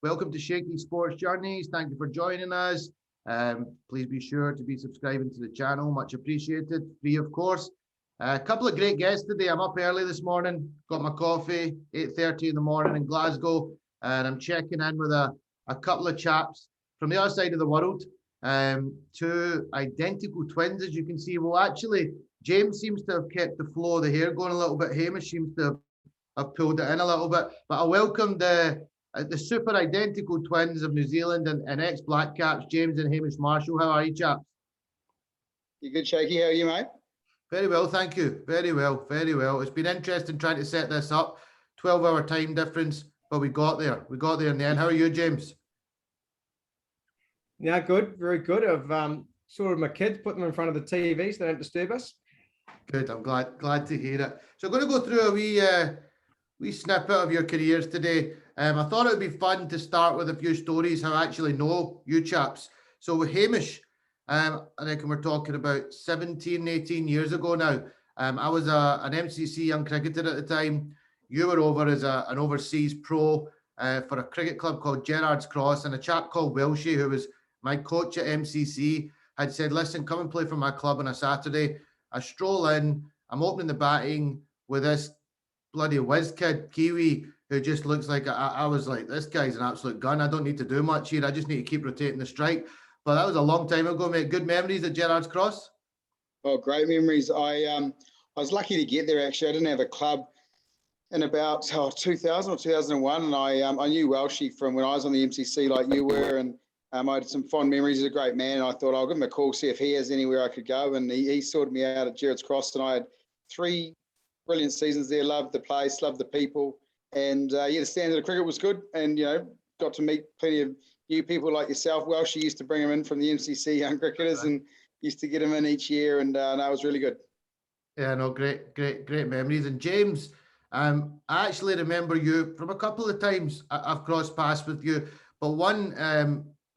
Welcome to Shaky Sports Journeys. Thank you for joining us. Please be sure to be subscribing to the channel. Much appreciated. Free, of course. A couple of great guests today. I'm up early this morning. Got my coffee, 8:30 in the morning in Glasgow. And I'm checking in with a couple of chaps from the other side of the world. Two identical twins, as you can see. Well, actually, James seems to have kept the flow of the hair going a little bit. Hamish seems to have pulled it in a little bit. But I welcome the super identical twins of New Zealand and ex-Blackcaps, James and Hamish Marshall. How are you, chaps? You good, Shaky? How are you, mate? Very well, thank you. Very well, very well. It's been interesting trying to set this up. 12-hour time difference, but we got there. We got there in the end. How are you, James? Yeah, good. Very good. I've sorted my kids, put them in front of the TV so they don't disturb us. Good. I'm glad to hear it. So I'm going to go through a wee snippet of your careers today. I thought it would be fun to start with a few stories how I actually know you chaps. So with Hamish, I reckon we're talking about 17, 18 years ago now. I was an MCC young cricketer at the time. You were over as an overseas pro for a cricket club called Gerrard's Cross, and a chap called Welshie, who was my coach at MCC, had said, listen, come and play for my club on a Saturday. I stroll in, I'm opening the batting with this bloody whiz kid, Kiwi, who just looks like, I was like, this guy's an absolute gun. I don't need to do much here. I just need to keep rotating the strike. But that was a long time ago, mate. Good memories at Gerrard's Cross? Oh, great memories. I was lucky to get there, actually. I didn't have a club in about 2000 or 2001, and I knew Welshie from when I was on the MCC like you were, and I had some fond memories. He's a great man. I thought I'll give him a call, see if he has anywhere I could go, and he sorted me out at Gerrard's Cross, and I had 3 brilliant seasons there. Loved the place, loved the people, and the standard of cricket was good, and got to meet plenty of new people like yourself. Welshie used to bring him in from the MCC young cricketers, and used to get him in each year, and that was really good. Yeah, no, great memories. And James, I actually remember you from a couple of times I've crossed paths with you, but one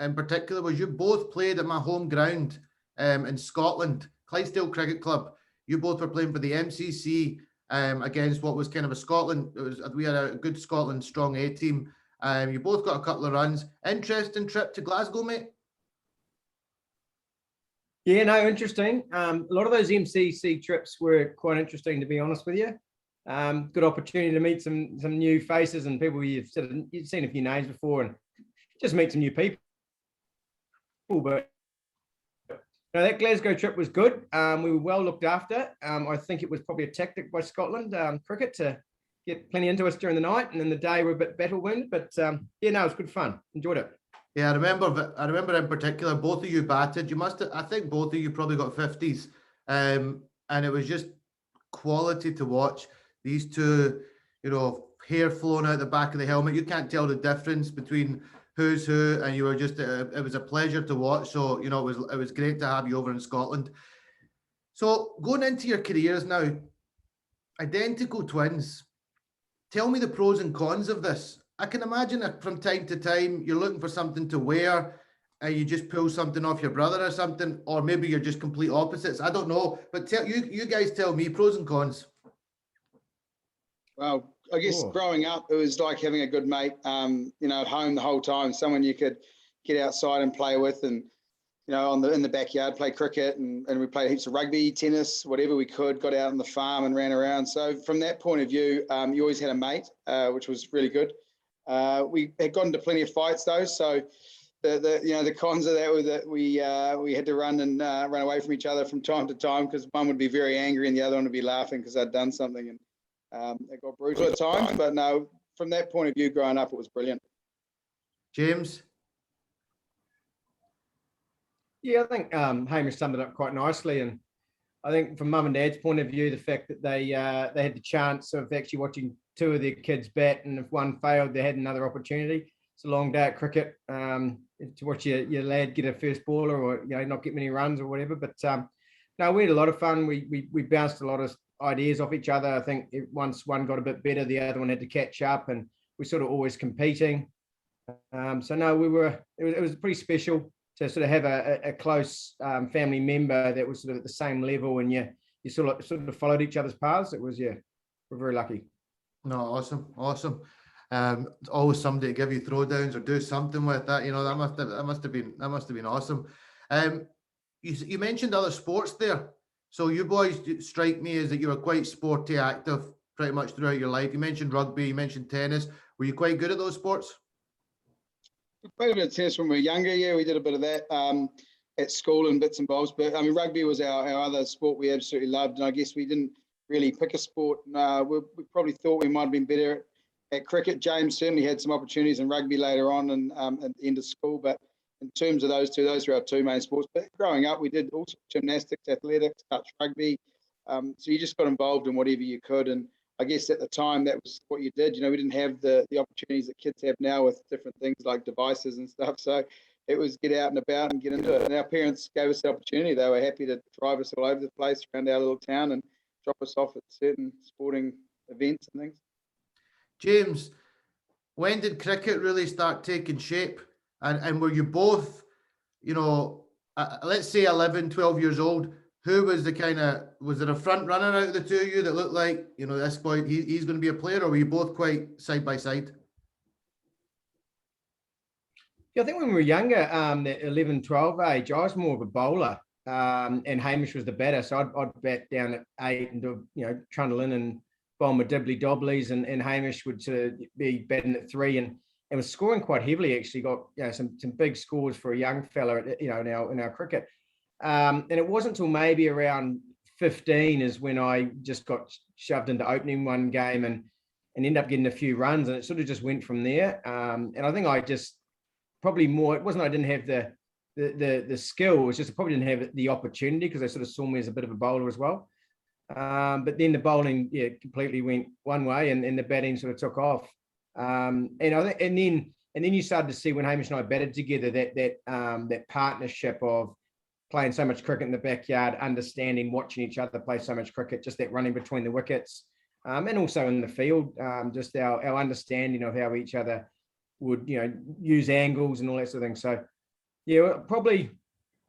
in particular was you both played at my home ground in Scotland, Clydesdale Cricket Club. You both were playing for the MCC against what was kind of a Scotland. We had a good Scotland strong A team. You both got a couple of runs. Interesting trip to Glasgow, mate. Yeah, no, interesting. A lot of those MCC trips were quite interesting, to be honest with you. Good opportunity to meet some new faces and people you've seen a few names before, and just meet some new people. But that Glasgow trip was good. We were well looked after. I think it was probably a tactic by Scotland cricket to get plenty into us during the night, and in the day we're a bit battle wounded. But it was good fun. Enjoyed it. Yeah, I remember in particular, both of you batted. I think both of you probably got 50s, and it was just quality to watch. These two, hair flowing out the back of the helmet. You can't tell the difference between who's who, and you were just, it was a pleasure to watch. So, it was great to have you over in Scotland. So going into your careers now, identical twins, tell me the pros and cons of this. I can imagine that from time to time, you're looking for something to wear and you just pull something off your brother or something, or maybe you're just complete opposites. I don't know, but you guys tell me pros and cons. Well, I guess growing up, it was like having a good mate, at home the whole time, someone you could get outside and play with, and, in the backyard, play cricket, and we played heaps of rugby, tennis, whatever we could, got out on the farm and ran around. So from that point of view, you always had a mate, which was really good. We had gotten into plenty of fights though. So the cons of that were that we had to run away from each other from time to time, because one would be very angry and the other one would be laughing because I'd done something, and it got brutal at times. But no, from that point of view, growing up, it was brilliant. James? Yeah, I think Hamish summed it up quite nicely. And I think from mum and dad's point of view, the fact that they had the chance of actually watching 2 of their kids bat, and if one failed, they had another opportunity. It's a long day at cricket to watch your lad get a first baller, or not get many runs or whatever. But no, we had a lot of fun. We bounced a lot of ideas off each other. I think once one got a bit better, the other one had to catch up, and we sort of always competing. So no, it was pretty special to sort of have a close family member that was sort of at the same level, and you sort of followed each other's paths. It was, we're very lucky. No, awesome. Always somebody to give you throwdowns or do something with that. You know, that must have been awesome. You mentioned other sports there. So you boys strike me as that you were quite sporty active pretty much throughout your life. You mentioned rugby, you mentioned tennis. Were you quite good at those sports? We played a bit of tennis when we were younger. Yeah, we did a bit of that at school and bits and bobs. But I mean, rugby was our other sport we absolutely loved. And I guess we didn't really pick a sport. We probably thought we might have been better at cricket. James certainly had some opportunities in rugby later on and at the end of school. But in terms of those two, those were our two main sports. But growing up, we did also gymnastics, athletics, touch rugby. So you just got involved in whatever you could. And I guess at the time, that was what you did. You know, we didn't have the opportunities that kids have now with different things like devices and stuff. So it was get out and about and get into it. And our parents gave us the opportunity. They were happy to drive us all over the place around our little town and drop us off at certain sporting events and things. James, when did cricket really start taking shape? And were you both, you know, let's say 11, 12 years old, who was was there a front runner out of the two of you that looked like, you know, this boy, he's going to be a player, or were you both quite side by side? Yeah, I think when we were younger, the 11, 12 age, I was more of a bowler, and Hamish was the batter. So I'd bat down at 8 and do, you know, trundle in and bowl my dibbly dobblies, and Hamish would be batting at 3 and was scoring quite heavily. Actually, got, you know, some big scores for a young fella, you know, in our cricket. And it wasn't until maybe around 15 is when I just got shoved into opening one game and ended up getting a few runs, and it sort of just went from there. And I think I just probably more, it wasn't I didn't have the skill, it was just I probably didn't have the opportunity because they sort of saw me as a bit of a bowler as well. But then the bowling, yeah, completely went one way, and the batting sort of took off. And I think, and then you started to see when Hamish and I batted together that partnership of playing so much cricket in the backyard, understanding, watching each other play so much cricket, just that running between the wickets, and also in the field, just our understanding of how each other would, you know, use angles and all that sort of thing. So, yeah, probably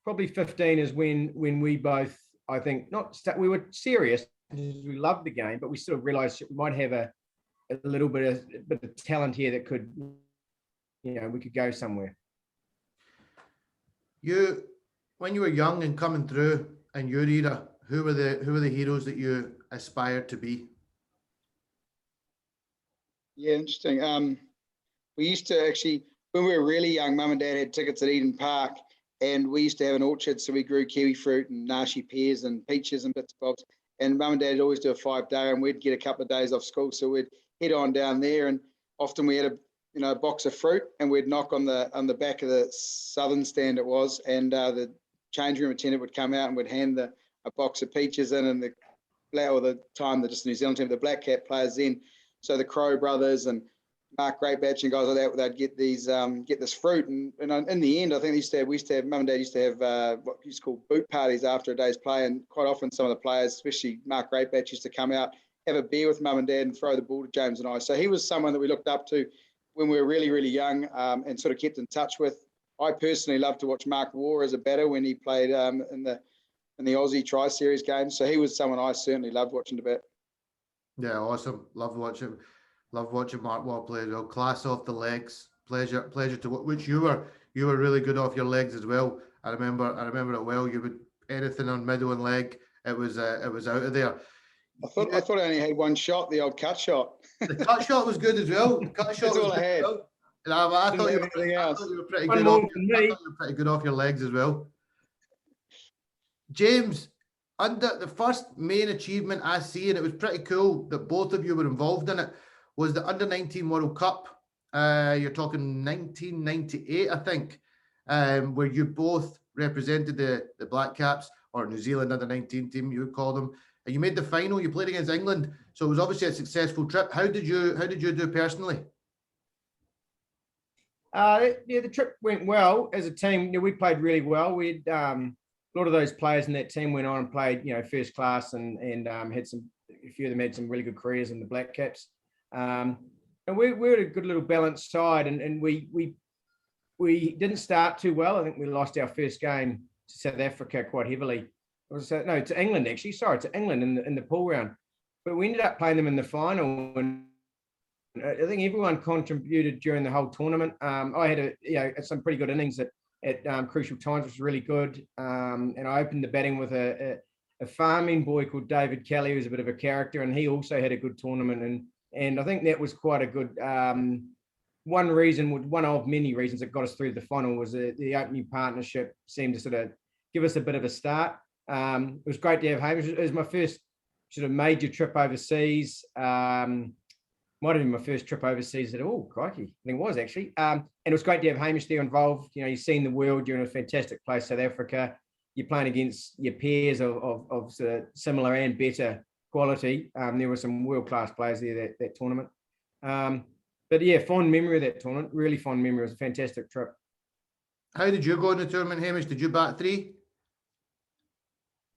15 is when we both, I think, we were serious, we loved the game, but we sort of realised we might have a little bit of talent here that could, you know, we could go somewhere. When you were young and coming through in your era, who were the heroes that you aspired to be? Yeah, interesting. We used to actually, when we were really young, Mum and Dad had tickets at Eden Park, and we used to have an orchard, so we grew kiwi fruit and nashi pears and peaches and bits and bobs. And Mum and Dad would always do a 5-day, and we'd get a couple of days off school, so we'd head on down there, and often we had a box of fruit, and we'd knock on the back of the southern stand it was, and the change room attendant would come out and would hand a box of peaches in, and the New Zealand team, the Blackcap players then, so the Crow brothers and Mark Greatbatch and guys like that, they'd get this fruit, and in the end, I think Mum and Dad used to have what used to call boot parties after a day's play, and quite often some of the players, especially Mark Greatbatch, used to come out, have a beer with Mum and Dad, and throw the ball to James and I. So he was someone that we looked up to when we were really, really young, and sort of kept in touch with. I personally loved to watch Mark Waugh as a batter when he played in the Aussie Tri-Series games. So he was someone I certainly loved watching to bat. Yeah, awesome. Love watching Mark Waugh play. Well, class off the legs. Pleasure to watch. Which you were really good off your legs as well. I remember it well. You would anything on middle and leg, it was out of there. I thought I only had one shot, the old cut shot. The cut shot was good as well. The cut shot That's all I had. I thought you were pretty good. I thought you were pretty good off your legs as well. James, under the first main achievement I see, and it was pretty cool that both of you were involved in it, was the Under-19 World Cup. You're talking 1998, I think, where you both represented the Blackcaps, or New Zealand Under-19 team, you would call them. And you made the final. You played against England, so it was obviously a successful trip. How did you do personally? Yeah, the trip went well as a team. You know, we played really well. We'd a lot of those players in that team went on and played, you know, first class, and had a few of them had some really good careers in the Blackcaps. And we're a good little balanced side, and we didn't start too well. I think we lost our first game to South Africa quite heavily. To England, actually. Sorry, to England in the pool round. But we ended up playing them in the final, and I think everyone contributed during the whole tournament. I had some pretty good innings at crucial times, which was really good. And I opened the batting with a farming boy called David Kelly, who's a bit of a character, and he also had a good tournament. And I think that was quite a good one of many reasons that got us through the final was the opening partnership seemed to sort of give us a bit of a start. It was great to have Hamish. It was my first sort of major trip overseas. Might have been my first trip overseas at all. Crikey, I think it was actually. And it was great to have Hamish there involved. You know, you've seen the world. You're in a fantastic place, South Africa. You're playing against your peers of sort of similar and better quality. There were some world-class players there that tournament. But yeah, fond memory of that tournament. Really fond memory. It was a fantastic trip. How did you go in the tournament, Hamish? Did you bat 3?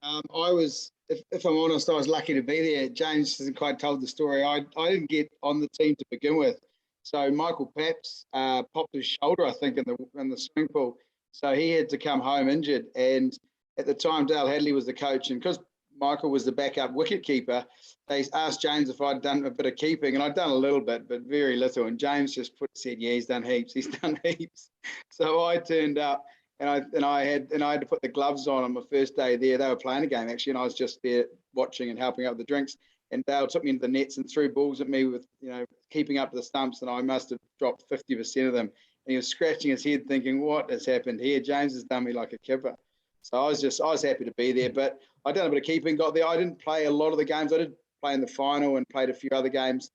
I was, if I'm honest, I was lucky to be there. James hasn't quite told the story. I didn't get on the team to begin with. So Michael Paps popped his shoulder, I think, in the swimming pool. So he had to come home injured. And at the time, Dale Hadley was the coach. And because Michael was the backup wicket keeper, they asked James if I'd done a bit of keeping. And I'd done a little bit, but very little. And James just said, yeah, he's done heaps. He's done heaps. So I turned up. And I had to put the gloves on my first day there. They were playing a game actually, and I was just there watching and helping out with the drinks. And Dale took me into the nets and threw balls at me with, keeping up to the stumps, and I must have dropped 50% of them. And he was scratching his head, thinking, "What has happened here? James has done me like a kipper." So I was happy to be there. But I done a bit of keeping, got there. I didn't play a lot of the games. I did play in the final and played a few other games.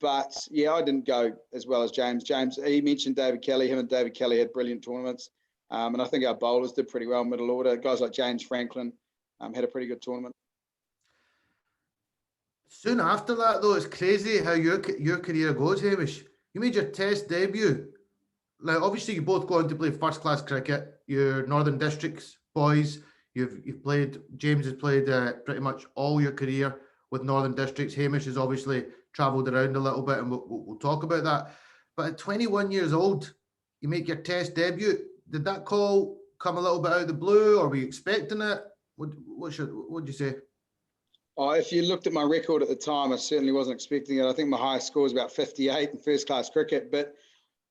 But yeah, I didn't go as well as James. James, he mentioned David Kelly. Him and David Kelly had brilliant tournaments. And I think our bowlers did pretty well middle order. Guys like James Franklin had a pretty good tournament. Soon after that, though, it's crazy how your career goes, Hamish. You made your Test debut. Like, obviously, you both go on to play first-class cricket. You're Northern Districts boys. You've played. James has played pretty much all your career with Northern Districts. Hamish has obviously travelled around a little bit, and we'll talk about that. But at 21 years old, you make your Test debut. Did that call come a little bit out of the blue, or were you expecting it? What would you say? Oh, if you looked at my record at the time, I certainly wasn't expecting it. I think my highest score was about 58 in first-class cricket, but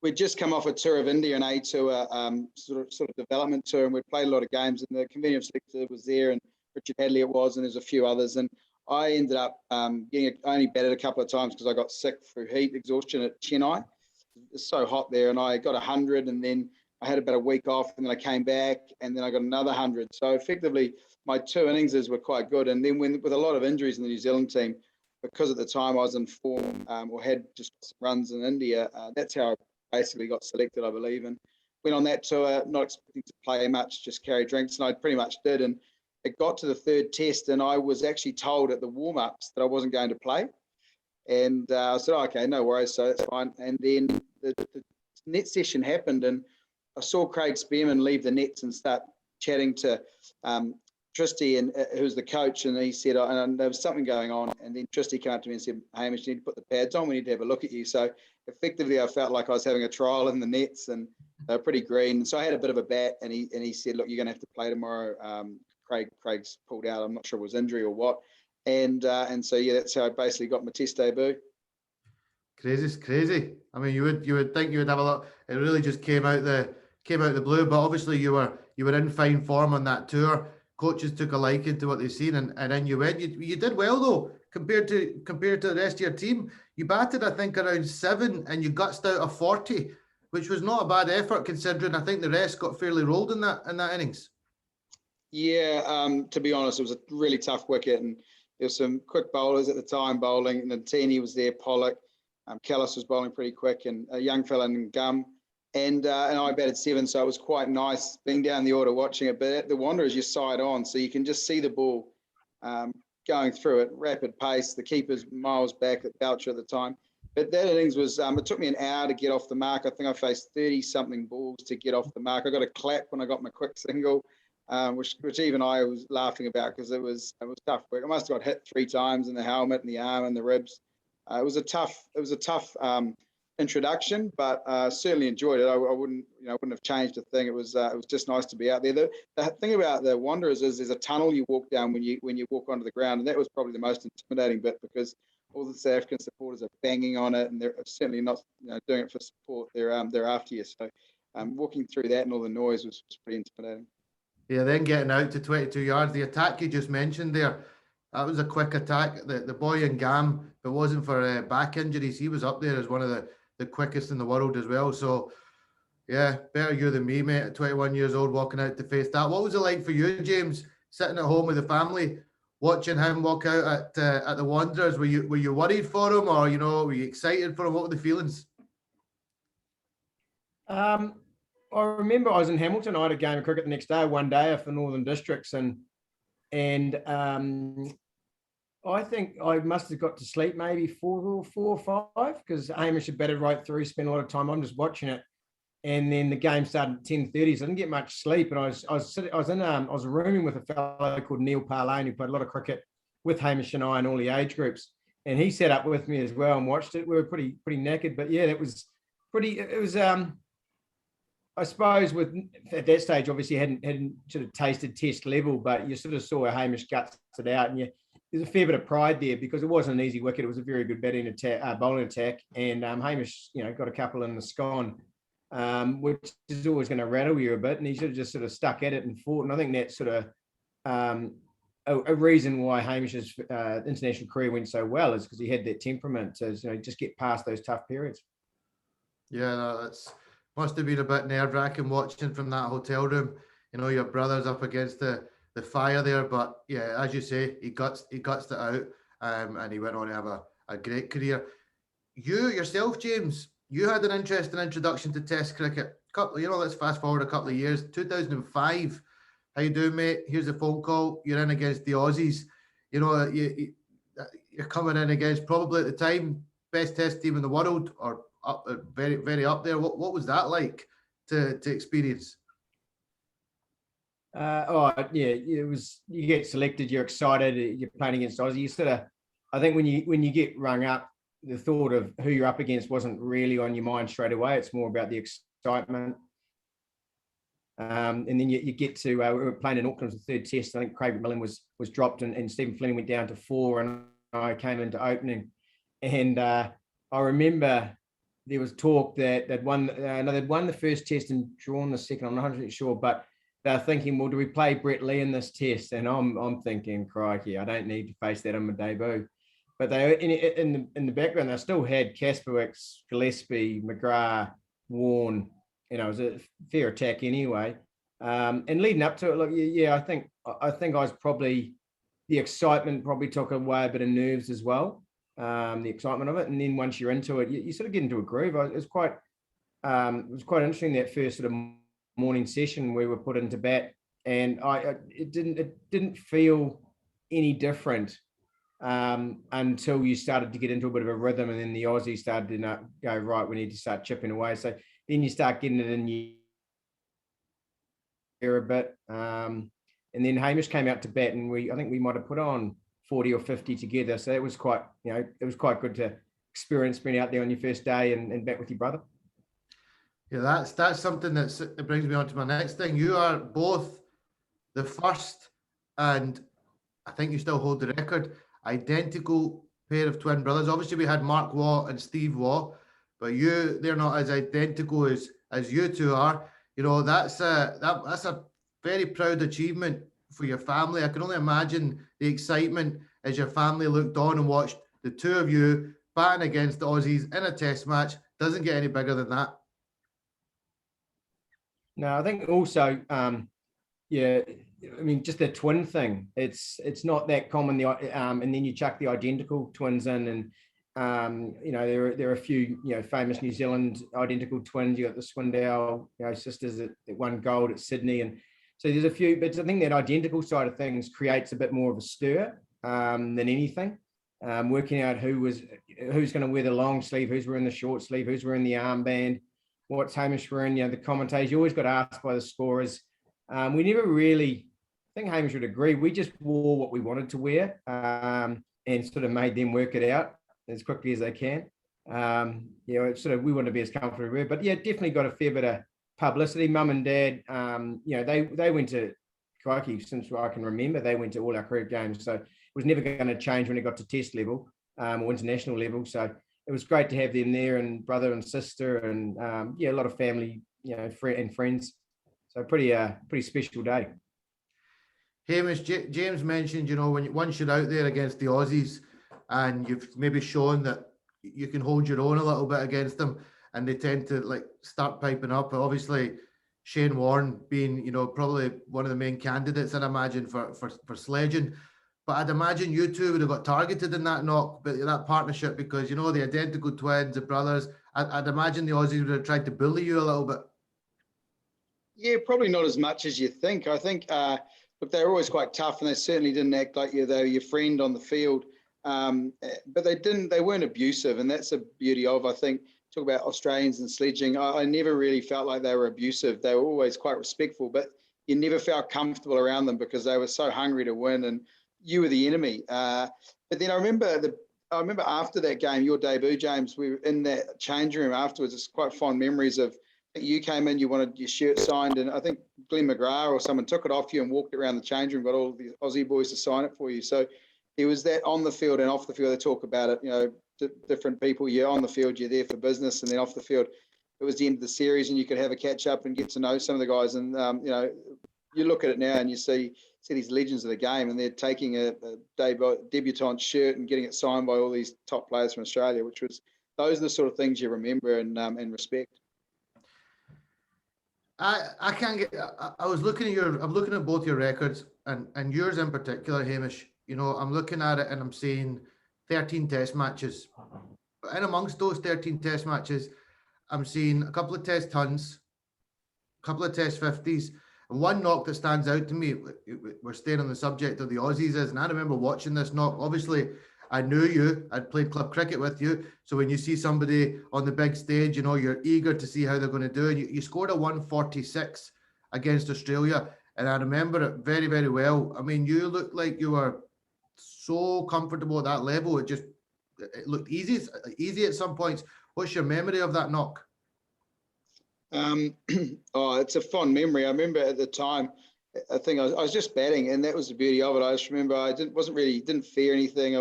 we'd just come off a tour of India, an A tour, sort of development tour, and we'd played a lot of games, and the convenient selector was there, and Richard Hadley it was, and there's a few others, and I ended up only batted a couple of times because I got sick through heat exhaustion at Chennai. It's so hot there, and I got 100, and then I had about a week off, and then I came back, and then I got another 100. So effectively, my 2 innings were quite good. And then with a lot of injuries in the New Zealand team, because at the time I was in form or had just some runs in India, that's how I basically got selected, I believe, and went on that tour, not expecting to play much, just carry drinks, and I pretty much did. And it got to the 3rd test, and I was actually told at the warm-ups that I wasn't going to play. And I said, okay, no worries, so that's fine. And then the net session happened, and I saw Craig Spearman leave the nets and start chatting to Tristy, and who's the coach, and he said, and there was something going on, and then Tristy came up to me and said, Hamish, you need to put the pads on, we need to have a look at you. So effectively I felt like I was having a trial in the nets, and they were pretty green. So I had a bit of a bat, and he said, look, you're going to have to play tomorrow. Craig's pulled out. I'm not sure it was injury or what. And so, yeah, that's how I basically got my Test debut. Crazy. I mean, you would think you would have a lot. It really just came out the blue. But obviously, you were in fine form on that tour. Coaches took a liking to what they've seen, and then you went. You did well though compared to the rest of your team. You batted, I think, around 7, and you gutsed out a 40, which was not a bad effort considering I think the rest got fairly rolled in that innings. Yeah, to be honest, it was a really tough wicket, and there were some quick bowlers at the time bowling. And Nantini was there, Pollock, Callis was bowling pretty quick, and a young fella in Gum, and I batted 7, so it was quite nice being down the order watching it. But at the Wanderers, you side on, so you can just see the ball going through at rapid pace. The keeper's miles back at Boucher at the time. But that innings was, it took me an hour to get off the mark. I think I faced 30-something balls to get off the mark. I got a clap when I got my quick single. Which even I was laughing about because it was tough work. I must have got hit 3 times in the helmet and the arm and the ribs. It was a tough introduction, but certainly enjoyed it. I wouldn't have changed a thing. It was just nice to be out there. The thing about the Wanderers is there's a tunnel you walk down when you walk onto the ground, and that was probably the most intimidating bit because all the South African supporters are banging on it, and they're certainly not doing it for support. They're after you. So walking through that and all the noise was pretty intimidating. Yeah, then getting out to 22 yards. The attack you just mentioned there, that was a quick attack. The boy in Gam, if it wasn't for back injuries, he was up there as one of the quickest in the world as well. So, yeah, better you than me, mate, at 21 years old, walking out to face that. What was it like for you, James, sitting at home with the family, watching him walk out at the Wanderers? Were you worried for him, or were you excited for him? What were the feelings? I remember I was in Hamilton. I had a game of cricket the next day, one day for Northern Districts, and I think I must have got to sleep maybe four or five, because Hamish had batted right through, spent a lot of time. I'm just watching it, and then the game started at 10:30, so I didn't get much sleep. And I was rooming with a fellow called Neil Parlane, who played a lot of cricket with Hamish and I in all the age groups, and he sat up with me as well and watched it. We were pretty knackered, but yeah, it was pretty. It was I suppose at that stage, obviously hadn't sort of tasted test level, but you sort of saw how Hamish guts it out, and there's a fair bit of pride there, because it wasn't an easy wicket. It was a very good bowling attack, and Hamish, got a couple in the scone, which is always going to rattle you a bit, and he should have just sort of stuck at it and fought. And I think that's sort of a reason why Hamish's international career went so well, is because he had that temperament to just get past those tough periods. Yeah, no, that's must have been a bit nerve-wracking watching from that hotel room. Your brother's up against the fire there, but yeah, as you say, he guts it out, and he went on to have a great career. You yourself, James, you had an interesting introduction to Test cricket. Let's fast forward a couple of years. 2005. How you doing, mate? Here's a phone call. You're in against the Aussies. You're coming in against probably at the time best Test team in the world, or up very, very up there. What was that like to experience? It was. You get selected, you're excited, you're playing against Aussie. I think when you get rung up, the thought of who you're up against wasn't really on your mind straight away. It's more about the excitement. And then you get to, we were playing in Auckland, the third Test. I think Craig McMillan was dropped, and Stephen Fleming went down to 4, and I came into opening, and I remember there was talk that they'd won the first Test and drawn the second. I'm not 100% sure, but they're thinking, well, do we play Brett Lee in this Test? And I'm thinking, crikey, I don't need to face that on my debut. But they in the background, they still had Kasperwick, Gillespie, McGrath, Warne. It was a fair attack anyway. And leading up to it, look, yeah, I think I was probably, the excitement probably took away a bit of nerves as well. The excitement of it, and then once you're into it, you sort of get into a groove. It was quite interesting, that first sort of morning session we were put into bat, and it didn't feel any different until you started to get into a bit of a rhythm, and then the Aussies started to go, right, we need to start chipping away. So then you start getting it in your a bit, and then Hamish came out to bat, and I think we might have put on 40 or 50 together. So it was quite good to experience being out there on your first day and back with your brother. Yeah, that's something that brings me on to my next thing. You are both the first, and I think you still hold the record, identical pair of twin brothers. Obviously, we had Mark Waugh and Steve Waugh, but they're not as identical as you two are. That's a very proud achievement for your family. I can only imagine the excitement as your family looked on and watched the two of you batting against the Aussies in a Test match. Doesn't get any bigger than that. No, I think also, just the twin thing. It's not that common. And then you chuck the identical twins in, and there are a few famous New Zealand identical twins. You got the Swindell sisters that won gold at Sydney, and so there's a few. But I think that identical side of things creates a bit more of a stir than anything. Working out who's going to wear the long sleeve, who's wearing the short sleeve, who's wearing the armband, what's Hamish wearing. The commentators, you always got asked by the scorers. We never really, I think Hamish would agree, we just wore what we wanted to wear, and sort of made them work it out as quickly as they can. It's sort of, we want to be as comfortable as we were. But yeah, definitely got a fair bit of publicity. Mum and Dad, they went to, crikey, since I can remember, they went to all our cricket games. So it was never going to change when it got to Test level. or international level. So it was great to have them there, and brother and sister, and a lot of family, and friends. So pretty special day. Hamish, James mentioned, when once you're out there against the Aussies and you've maybe shown that you can hold your own a little bit against them, and they tend to start piping up. Obviously, Shane Warne being, probably one of the main candidates, I'd imagine, for sledging. But I'd imagine you two would have got targeted in that knock, but that partnership, because, the identical twins, the brothers, I'd imagine the Aussies would have tried to bully you a little bit. Yeah, probably not as much as you think. I think, look, they were always quite tough, and they certainly didn't act like they were your friend on the field. But they weren't abusive, and that's the beauty of, I think, talk about Australians and sledging. I never really felt like they were abusive. They were always quite respectful, but you never felt comfortable around them because they were so hungry to win, and you were the enemy. But then I remember after that game, your debut, James, we were in that change room afterwards. It's quite fond memories of, I think you came in, you wanted your shirt signed, and I think Glenn McGrath or someone took it off you and walked around the change room, got all the Aussie boys to sign it for you. So there was that on the field and off the field. They talk about it, different people. You're on the field, you're there for business, and then off the field, it was the end of the series, and you could have a catch up and get to know some of the guys. And you look at it now and you see these legends of the game, and they're taking a debutant shirt and getting it signed by all these top players from Australia, those are the sort of things you remember and respect. I can't get. I was looking at I'm looking at both your records, and yours in particular, Hamish. I'm looking at it and I'm seeing 13 Test matches. And amongst those 13 Test matches, I'm seeing a couple of Test tons, a couple of Test 50s, and one knock that stands out to me. We're staying on the subject of the Aussies, and I remember watching this knock. Obviously, I knew you. I'd played club cricket with you. So when you see somebody on the big stage, you're eager to see how they're going to do. And you scored a 146 against Australia. And I remember it very, very well. I mean, you looked like you were so comfortable at that level. It looked easy at some points. What's your memory of that knock? It's a fond memory. I remember at the time, I think I was just batting, and that was the beauty of it. I just remember I didn't fear anything.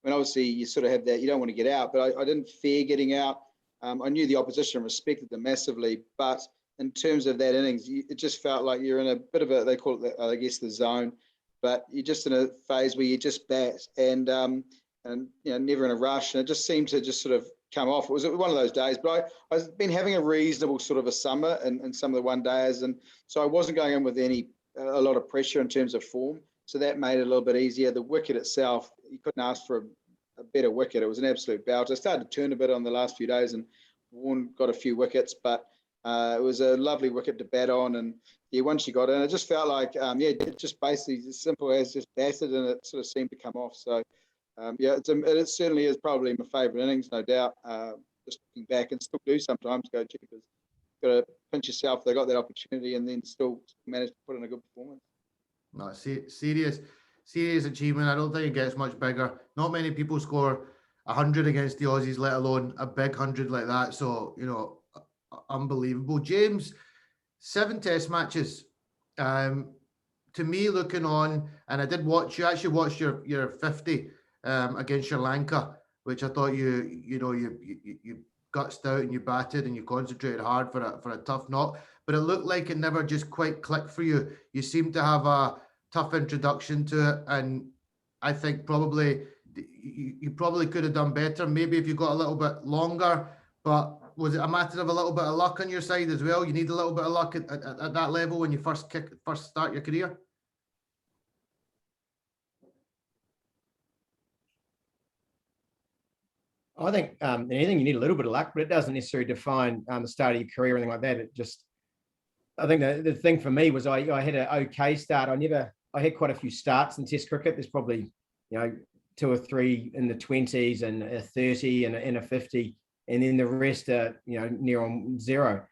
Obviously you sort of have that, you don't want to get out, but I didn't fear getting out. I knew the opposition, respected them massively, but in terms of that innings, it just felt like you're in a bit of they call it, I guess, the zone, but you're just in a phase where you just bat and never in a rush, and it just seemed to just sort of come off. It was one of those days, but I've been having a reasonable sort of a summer and some of the one days, and so I wasn't going in with a lot of pressure in terms of form, so that made it a little bit easier. The wicket itself, you couldn't ask for a better wicket. It was an absolute belt. I started to turn a bit on the last few days, and Warne got a few wickets, but it was a lovely wicket to bat on, and once you got in, it just felt like it just basically as simple as just batted, and it sort of seemed to come off. So it certainly is probably my favourite innings, no doubt. Just looking back, and still do sometimes go, gee, because you've got to pinch yourself. They got that opportunity, and then still managed to put in a good performance. No, serious achievement. I don't think it gets much bigger. Not many people score 100 against the Aussies, let alone a big 100 like that. So, unbelievable. James, 7 Test matches. To me, looking on, and I did watch, you actually watched your 50 against Sri Lanka, which I thought you gutsed out and you batted and you concentrated hard for a tough knock, but it looked like it never just quite clicked for you. You seemed to have a tough introduction to it, and I think probably you probably could have done better, maybe if you got a little bit longer. But was it a matter of a little bit of luck on your side as well? You need a little bit of luck at that level when you first start your career? I think anything, you need a little bit of luck, but it doesn't necessarily define the start of your career or anything like that. I think the thing for me was I had an okay start. I had quite a few starts in Test cricket. There's probably 2 or 3 in the 20s and a 30 and a 50, and then the rest are near on 0.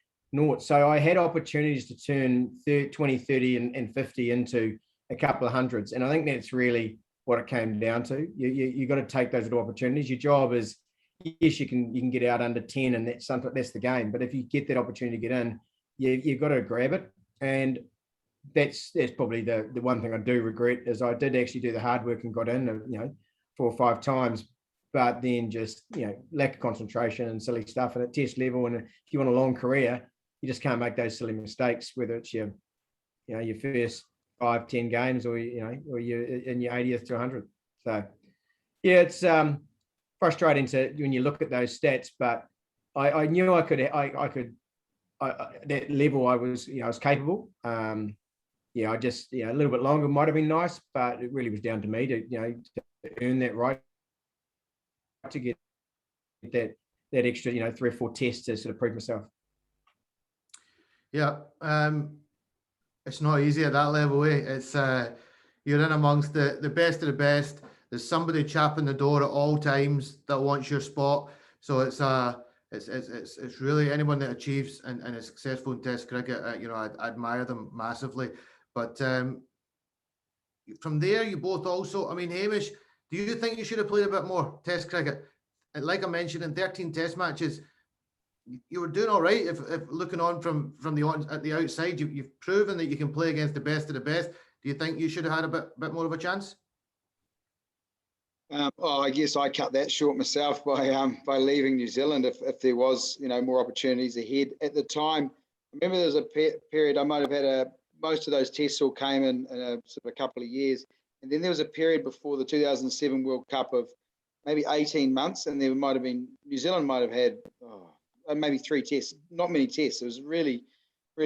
So I had opportunities to turn 20, 30 and 50 into a couple of hundreds, and I think that's really what it came down to. You got to take those little opportunities. Your job is, yes, you can get out under 10, and that's the game. But if you get that opportunity to get in, you've got to grab it. And that's probably the one thing I do regret, is I did actually do the hard work and got in 4 or 5 times, but then just, lack of concentration and silly stuff. And at test level, and if you want a long career, you just can't make those silly mistakes, whether it's your first 5-10 games, or you're in your 80th to 100th. So yeah, it's frustrating when you look at those stats, but I knew I could that level I was capable. I just a little bit longer might have been nice, but it really was down to me to earn that right to get that extra 3 or 4 tests to sort of prove myself. Yeah, it's not easy at that level, eh? It's you're in amongst the best of the best. There's somebody chapping the door at all times that wants your spot. So it's really anyone that achieves and is successful in Test cricket. I admire them massively. But from there, you both also. I mean, Hamish, do you think you should have played a bit more Test cricket? And like I mentioned, in 13 Test matches, you were doing all right. If looking on from at the outside, you've proven that you can play against the best of the best. Do you think you should have had a bit more of a chance? I guess I cut that short myself by leaving New Zealand. If there was more opportunities ahead at the time, I remember there was a period I might have had most of those tests all came in a sort of a couple of years, and then there was a period before the 2007 World Cup of maybe 18 months, and there might have been New Zealand might have had maybe 3 tests, not many tests. It was really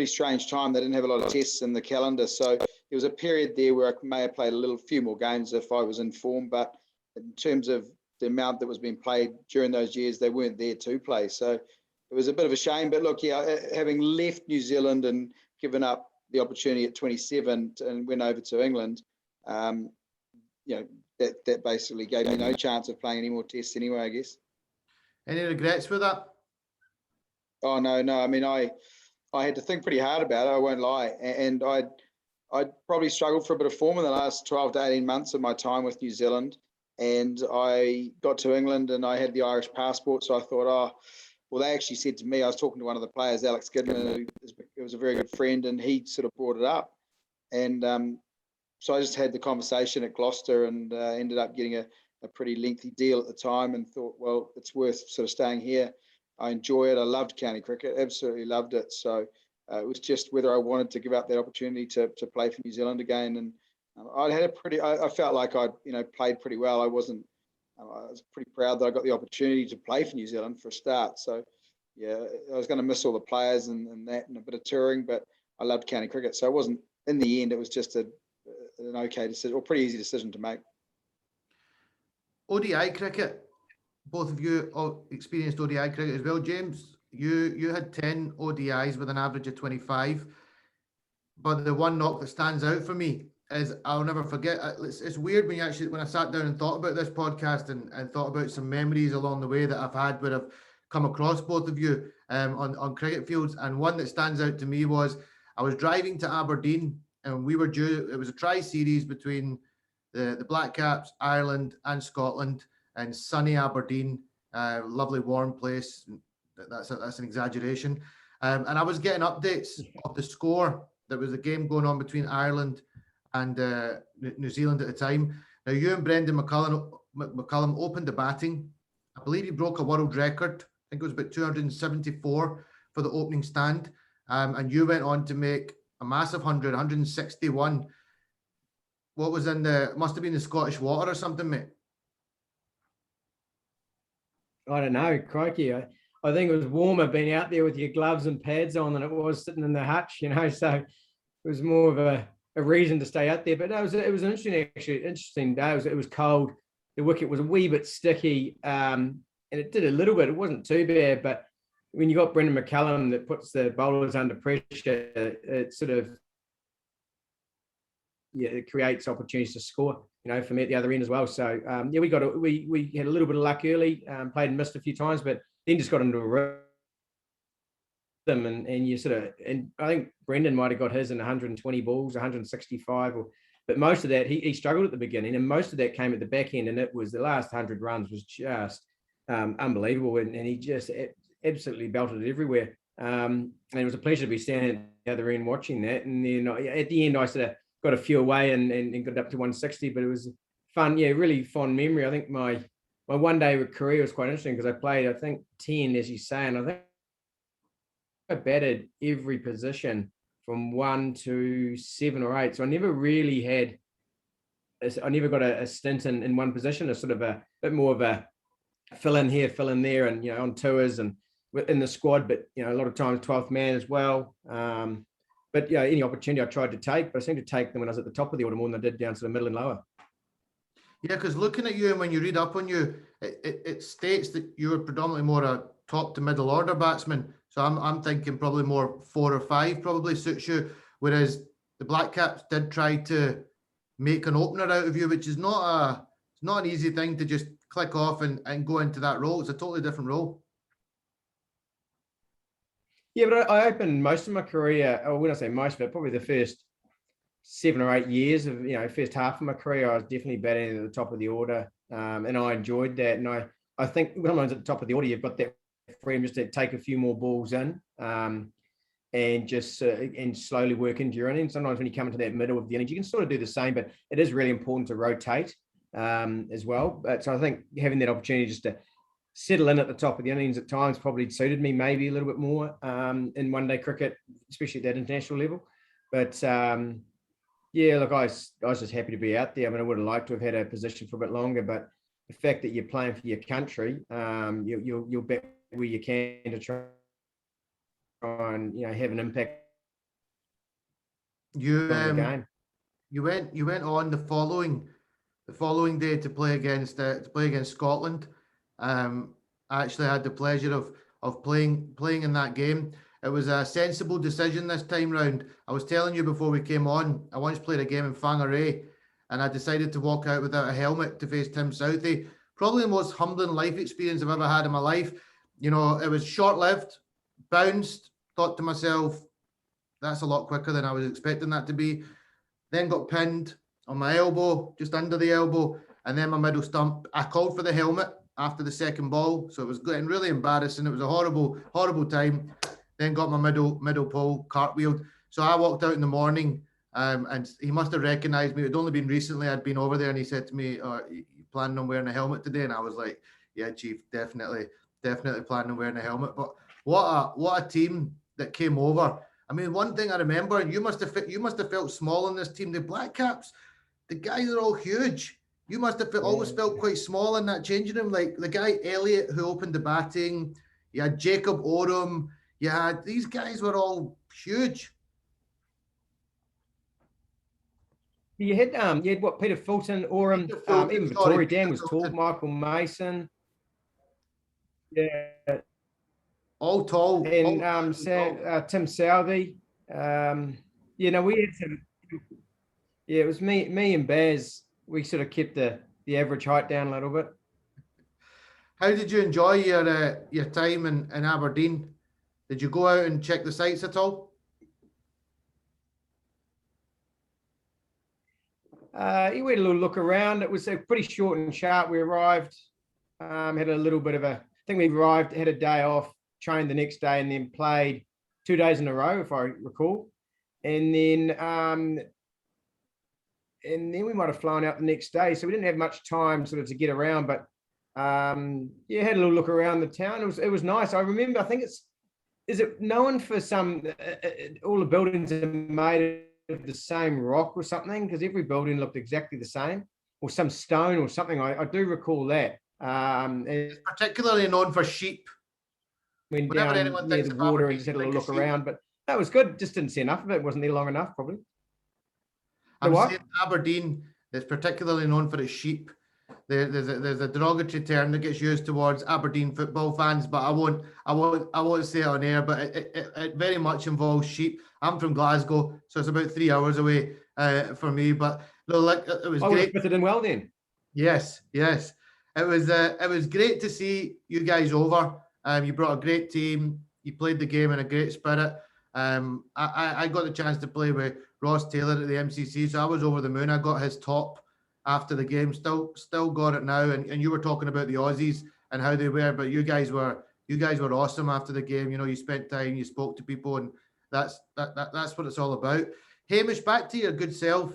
strange time. They didn't have a lot of tests in the calendar, so there was a period there where I may have played a few more games if I was in form, but in terms of the amount that was being played during those years, they weren't there to play. So it was a bit of a shame. But look, having left New Zealand and given up the opportunity at 27 and went over to England, that basically gave me no chance of playing any more tests anyway, I guess. Any regrets with that? Oh, no. I mean, I had to think pretty hard about it, I won't lie. And I'd probably struggled for a bit of form in the last 12 to 18 months of my time with New Zealand. And I got to England and I had the Irish passport. So I thought, they actually said to me, I was talking to one of the players, Alex Kidman, who was a very good friend, and he sort of brought it up. And so I just had the conversation at Gloucester and ended up getting a pretty lengthy deal at the time, and thought, well, it's worth sort of staying here. I enjoy it. I loved county cricket, absolutely loved it. So it was just whether I wanted to give up that opportunity to play for New Zealand again. And I felt like I'd played pretty well. I was pretty proud that I got the opportunity to play for New Zealand for a start. So yeah, I was going to miss all the players and that and a bit of touring, but I loved county cricket. So it wasn't, in the end, it was just an okay decision, or pretty easy decision to make. ODI cricket, both of you experienced ODI cricket as well. James, you had 10 ODIs with an average of 25, but the one knock that stands out for me is I'll never forget. It's weird when I sat down and thought about this podcast and thought about some memories along the way that I've had where I've come across both of you on cricket fields. And one that stands out to me was I was driving to Aberdeen and we were due. It was a tri-series between the Blackcaps, Ireland and Scotland, and sunny Aberdeen, lovely warm place. That's an exaggeration. And I was getting updates of the score. There was a game going on between Ireland and New Zealand at the time. Now, you and Brendan McCullum opened the batting. I believe he broke a world record. I think it was about 274 for the opening stand. And you went on to make a massive 161. What was must have been the Scottish water or something, mate? I don't know, crikey. I think it was warmer being out there with your gloves and pads on than it was sitting in the hutch, so it was more of a reason to stay out there. But no, it was an interesting day. It was cold. The wicket was a wee bit sticky, and it did a little bit. It wasn't too bad, but when you got Brendan McCullum that puts the bowlers under pressure, it sort of it creates opportunities to score. For me at the other end as well. So we had a little bit of luck early, played and missed a few times, but then just got into a rhythm and you and I think Brendan might have got his in 120 balls, 165, but most of that he struggled at the beginning, and most of that came at the back end, and it was the last 100 runs was just unbelievable, and he just absolutely belted it everywhere. And it was a pleasure to be standing at the other end watching that. And then at the end, I sort of got a few away and got it up to 160, but it was fun. Yeah, really fond memory. I think my my one-day career was quite interesting because I played, I think, 10, as you say, and I think I batted every position from 1 to 7 or 8. So I never really had, I never got a stint in one position. A sort of a bit more of a fill in here, fill in there, and on tours and in the squad. But a lot of times 12th man as well. But any opportunity I tried to take, but I seemed to take them when I was at the top of the order more than I did down to the middle and lower. Yeah, because looking at you and when you read up on you, it states that you were predominantly more a top to middle order batsman. So I'm thinking probably more 4 or 5 probably suits you. Whereas the Blackcaps did try to make an opener out of you, which is not an easy thing to just click off and go into that role. It's a totally different role. Yeah, but I opened most of my career, or when I say most of it, probably the first 7 or 8 years of, first half of my career, I was definitely batting at the top of the order. And I enjoyed that. And I think when I'm at the top of the order, you've got that freedom just to take a few more balls in and just and slowly work into your innings. Sometimes when you come into that middle of the innings, you can sort of do the same, but it is really important to rotate as well. But so I think having that opportunity just to settle in at the top of the innings at times probably suited me maybe a little bit more in one-day cricket, especially at that international level. But yeah, look, I was just happy to be out there. I mean, I would have liked to have had a position for a bit longer, but the fact that you're playing for your country, you'll bet where you can to try and have an impact You on the game. you went on the following day to play against Scotland. I actually had the pleasure of playing in that game. It was a sensible decision this time round. I was telling you before we came on, I once played a game in Whangarei and I decided to walk out without a helmet to face Tim Southey. Probably the most humbling life experience I've ever had in my life. It was short-lived, bounced, thought to myself, that's a lot quicker than I was expecting that to be. Then got pinned on my elbow, just under the elbow, and then my middle stump. I called for the helmet after the second ball, so it was getting really embarrassing. It was a horrible, horrible time. Then got my middle pole cartwheeled. So I walked out in the morning, and he must have recognised me. It had only been recently I'd been over there, and he said to me, "You planning on wearing a helmet today?" And I was like, "Yeah, Chief, definitely planning on wearing a helmet." But what a team that came over. I mean, one thing I remember, you must have felt small in this team. The Blackcaps, the guys are all huge. You must have always felt quite small in that changing room. Like the guy Elliott who opened the batting, you had Jacob Oram. Yeah, these guys were all huge. You had what, Peter Fulton, Oram, even Vittori Dan was tall, Michael Mason. Yeah. All tall. And Tim Southey. We had some, it was me and Baz, we sort of kept the average height down a little bit. How did you enjoy your time in Aberdeen? Did you go out and check the sites at all? We had a little look around. It was pretty short and sharp. We arrived, had a little bit of I think we arrived, had a day off, trained the next day, and then played 2 days in a row, if I recall. And then we might have flown out the next day. So we didn't have much time sort of to get around, but had a little look around the town. It was nice. I remember, I think is it known for some, all the buildings are made of the same rock or something? Because every building looked exactly the same, or some stone or something. I do recall that. It's particularly known for sheep. Went down near the water and just had a little look around, but that was good. Just didn't see enough of it. Wasn't there long enough, probably. I'm saying Aberdeen is particularly known for its sheep. There's a derogatory term that gets used towards Aberdeen football fans, but I won't say it on air. But it very much involves sheep. I'm from Glasgow, so it's about 3 hours away for me. But no, like it was great. Fitted in well then. Yes. It was great to see you guys over. You brought a great team. You played the game in a great spirit. I got the chance to play with Ross Taylor at the MCC, so I was over the moon. I got his top after the game. Still got it now. And you were talking about the Aussies and how they were, but you guys were awesome after the game. You spent time, you spoke to people, and that's what it's all about. Hamish, back to your good self.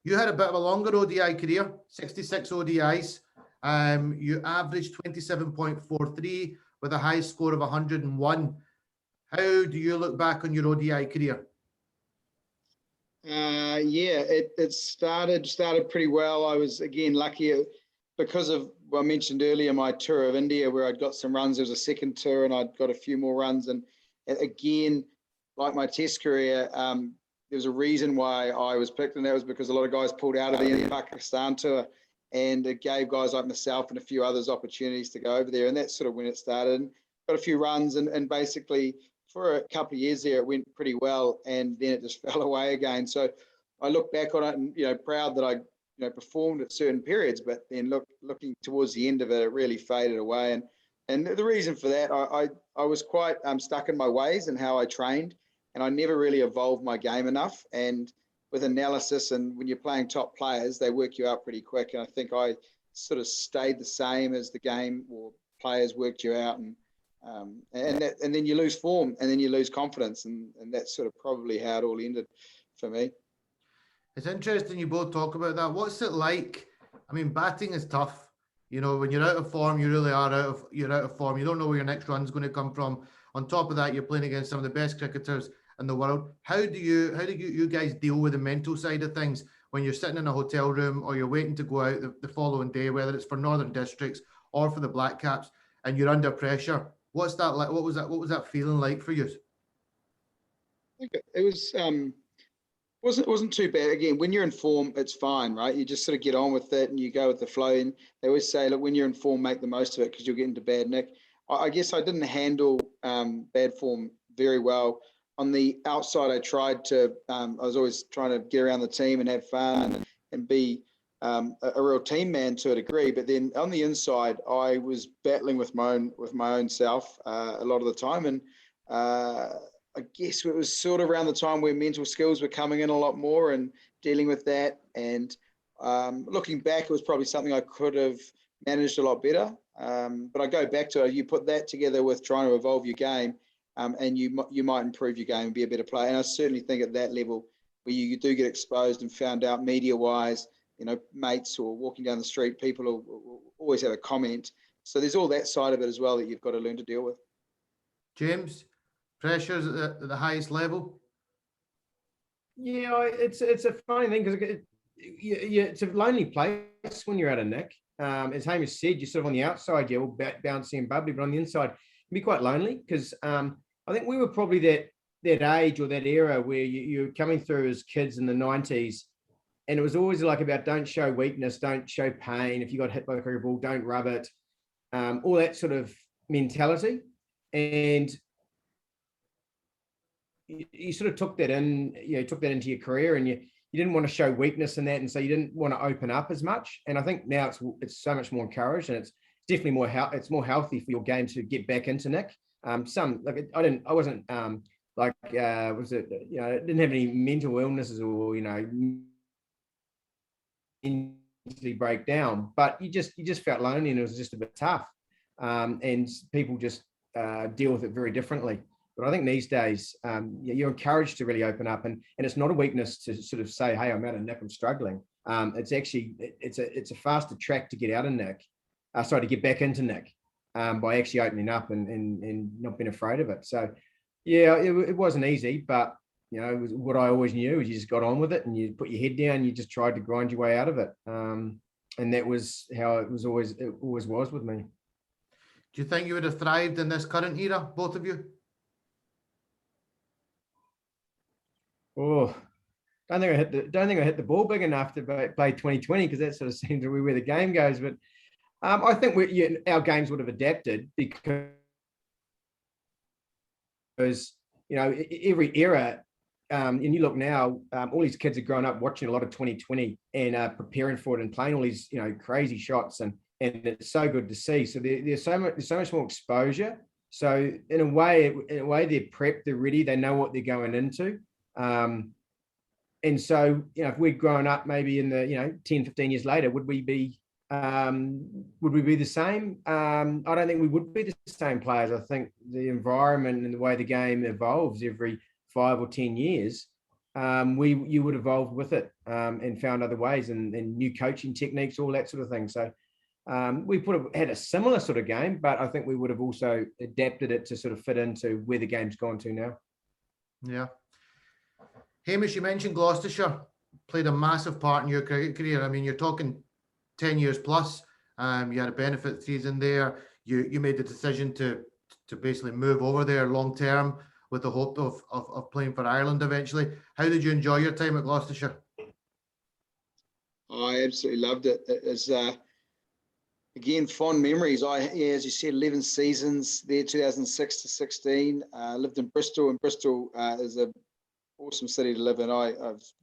You had a bit of a longer ODI career, 66 ODIs. You averaged 27.43 with a high score of 101. How do you look back on your ODI career? Yeah, it started pretty well. I was again lucky because of what I mentioned earlier, my tour of India, where I'd got some runs. There was a second tour, and I'd got a few more runs. And again, like my Test career, there was a reason why I was picked, and that was because a lot of guys pulled out of the Pakistan tour, and it gave guys like myself and a few others opportunities to go over there. And that's sort of when it started. Got a few runs, and basically for a couple of years there, it went pretty well, and then it just fell away again. So I look back on it and, proud that I, performed at certain periods, but then looking towards the end of it, it really faded away. And the reason for that, I was quite stuck in my ways and how I trained, and I never really evolved my game enough. And with analysis, and when you're playing top players, they work you out pretty quick. And I think I sort of stayed the same as the game or players worked you out, and then you lose form, and then you lose confidence, and that's sort of probably how it all ended for me. It's interesting you both talk about that. What's it like? I mean, batting is tough. When you're out of form, you really are you're out of form. You don't know where your next run's going to come from. On top of that, you're playing against some of the best cricketers in the world. How do you guys deal with the mental side of things when you're sitting in a hotel room or you're waiting to go out the following day, whether it's for Northern Districts or for the Blackcaps, and you're under pressure? What's that like? What was that feeling like for you? It wasn't too bad. Again, when you're in form, it's fine, right? You just sort of get on with it and you go with the flow. And they always say, look, when you're in form, make the most of it, because you'll get into bad nick. I guess I didn't handle bad form very well. On the outside, I tried to. I was always trying to get around the team and have fun and be a real team man to a degree. But then on the inside, I was battling with my own self a lot of the time. And I guess it was sort of around the time where mental skills were coming in a lot more and dealing with that. And looking back, it was probably something I could have managed a lot better. But I go back to you put that together with trying to evolve your game, and you might improve your game and be a better player. And I certainly think at that level where you do get exposed and found out media-wise, mates or walking down the street, people will always have a comment. So there's all that side of it as well that you've got to learn to deal with. James, pressures at the highest level? Yeah, it's a funny thing because it's a lonely place when you're out of nick. As Hamish said, you're sort of on the outside, you're all bouncy and bubbly, but on the inside, it can be quite lonely because I think we were probably that age or that era where you're coming through as kids in the 90s, and it was always like about don't show weakness, don't show pain. If you got hit by a cricket ball, don't rub it. All that sort of mentality. And you sort of took that into your career, and you didn't want to show weakness in that, and so you didn't want to open up as much. And I think now it's so much more encouraged, and it's definitely more healthy for your game to get back into nick. I didn't have any mental illnesses or mentally break down, but you just felt lonely, and it was just a bit tough. And people just deal with it very differently. But I think these days, you're encouraged to really open up, and it's not a weakness to sort of say, "Hey, I'm out of nick, I'm struggling." It's actually it's a faster track to get out of nick, to get back into nick, by actually opening up and not being afraid of it. So, yeah, it wasn't easy, but it was what I always knew is you just got on with it and you put your head down, you just tried to grind your way out of it, and that was how it always was with me. Do you think you would have thrived in this current era, both of you? Oh, don't think I hit the ball big enough to play 2020, because that sort of seems to be where the game goes. But I think our games would have adapted because every era, and you look now, all these kids are growing up watching a lot of 2020 and preparing for it and playing all these crazy shots, and it's so good to see. So there's so much more exposure. So in a way they're prepped, they're ready, they know what they're going into. And so, if we'd grown up maybe in the, 10, 15 years later, would we be the same? I don't think we would be the same players. I think the environment and the way the game evolves every 5 or 10 years, you would evolve with it, and found other ways and new coaching techniques, all that sort of thing. So We would have had a similar sort of game, but I think we would have also adapted it to sort of fit into where the game's gone to now. Yeah. Hamish, you mentioned Gloucestershire played a massive part in your cricket career. I mean, you're talking 10 years plus. You had a benefit season there. You made the decision to basically move over there long term with the hope of playing for Ireland eventually. How did you enjoy your time at Gloucestershire? I absolutely loved it. It was, again, fond memories. As you said, 11 seasons there, 2006 to 16. Lived in Bristol, and Bristol is an awesome city to live in. I was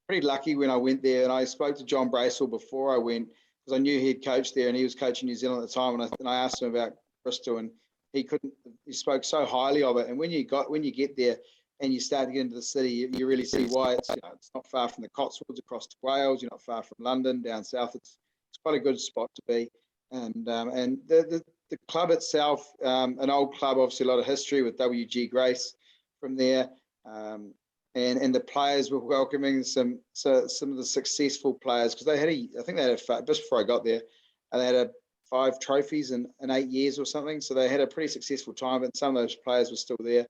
pretty lucky when I went there, and I spoke to John Bracewell before I went because I knew he'd coached there, and he was coaching New Zealand at the time. And I asked him about Bristol, and he spoke so highly of it. And when you get there and you start to get into the city, you really see why. It's not far from the Cotswolds across to Wales. You're not far from London down south. It's quite a good spot to be. And the club itself, an old club, obviously a lot of history with W.G. Grace from there. And the players were welcoming some of the successful players, because just before I got there, they had 5 trophies in 8 years or something. So they had a pretty successful time, but some of those players were still there.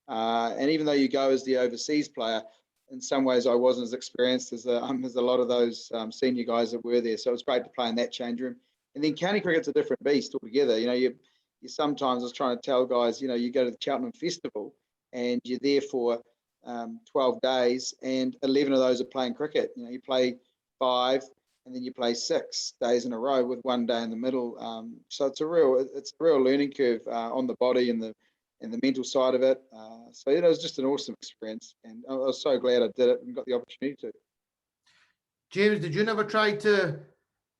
And even though you go as the overseas player, in some ways I wasn't as experienced as a lot of those senior guys that were there. So it was great to play in that change room. And then county cricket's a different beast altogether. You sometimes, I was trying to tell guys, you go to the Cheltenham Festival and you're there for 12 days, and 11 of those are playing cricket. You play 5 and then you play 6 days in a row with 1 day in the middle. So it's a real learning curve on the body and the mental side of it. So it was just an awesome experience, and I was so glad I did it and got the opportunity to. James, did you never try to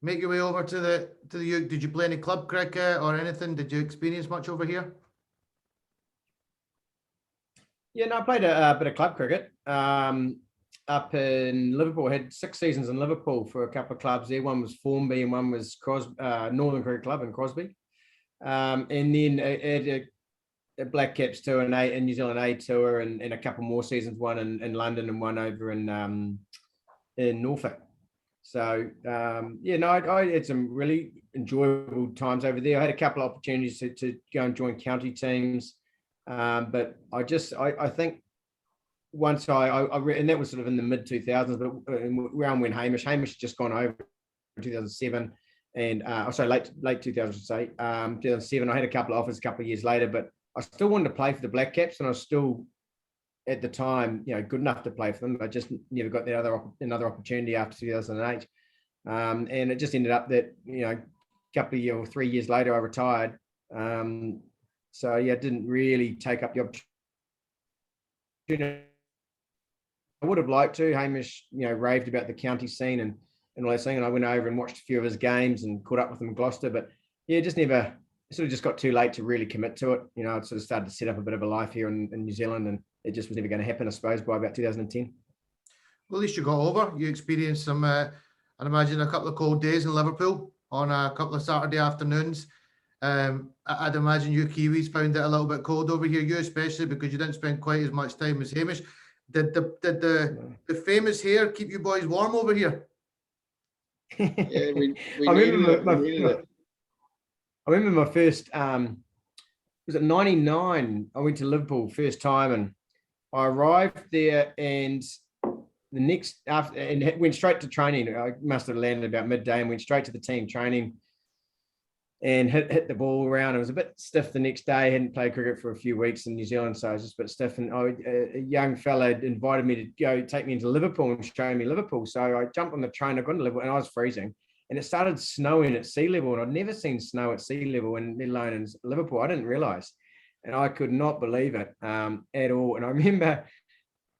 make your way over to the UK? Did you play any club cricket or anything? Did you experience much over here? Yeah, no, I played a bit of club cricket up in Liverpool. I had 6 seasons in Liverpool for a couple of clubs there. One was Formby and one was Northern Cricket Club in Crosby. And then a Blackcaps tour and a New Zealand A tour, and a couple more seasons, one in London and one over in Norfolk. So I had some really enjoyable times over there. I had a couple of opportunities to go and join county teams. But I think once and that was sort of in the mid 2000s, but around when Hamish had just gone over in 2007, and late 2008, 2007. I had a couple of offers a couple of years later, but I still wanted to play for the Blackcaps, and I was still at the time, good enough to play for them. I just never got another opportunity after 2008, and it just ended up that a couple of years or 3 years later I retired. So yeah, didn't really take up the opportunity. I would have liked to. Hamish, raved about the county scene and all that thing, and I went over and watched a few of his games and caught up with him in Gloucester. But yeah, just never. Sort of just got too late to really commit to it. I'd sort of started to set up a bit of a life here in New Zealand, and it just was never going to happen, I suppose, by about 2010. Well, at least you got over. You experienced some, I'd imagine, a couple of cold days in Liverpool on a couple of Saturday afternoons. I'd imagine you Kiwis found it a little bit cold over here, you especially, because you didn't spend quite as much time as Hamish. Did the famous hair keep you boys warm over here? Yeah, we needed it. I remember my first, was it 99? I went to Liverpool first time, and I arrived there, and went straight to training. I must have landed about midday and went straight to the team training and hit the ball around. It was a bit stiff the next day. I hadn't played cricket for a few weeks in New Zealand, so I was just a bit stiff. And a young fella invited me to go take me into Liverpool and show me Liverpool. So I jumped on the train. I got into Liverpool, and I was freezing. And it started snowing at sea level, and I'd never seen snow at sea level, and let alone in Liverpool. I didn't realise, and I could not believe it at all. And I remember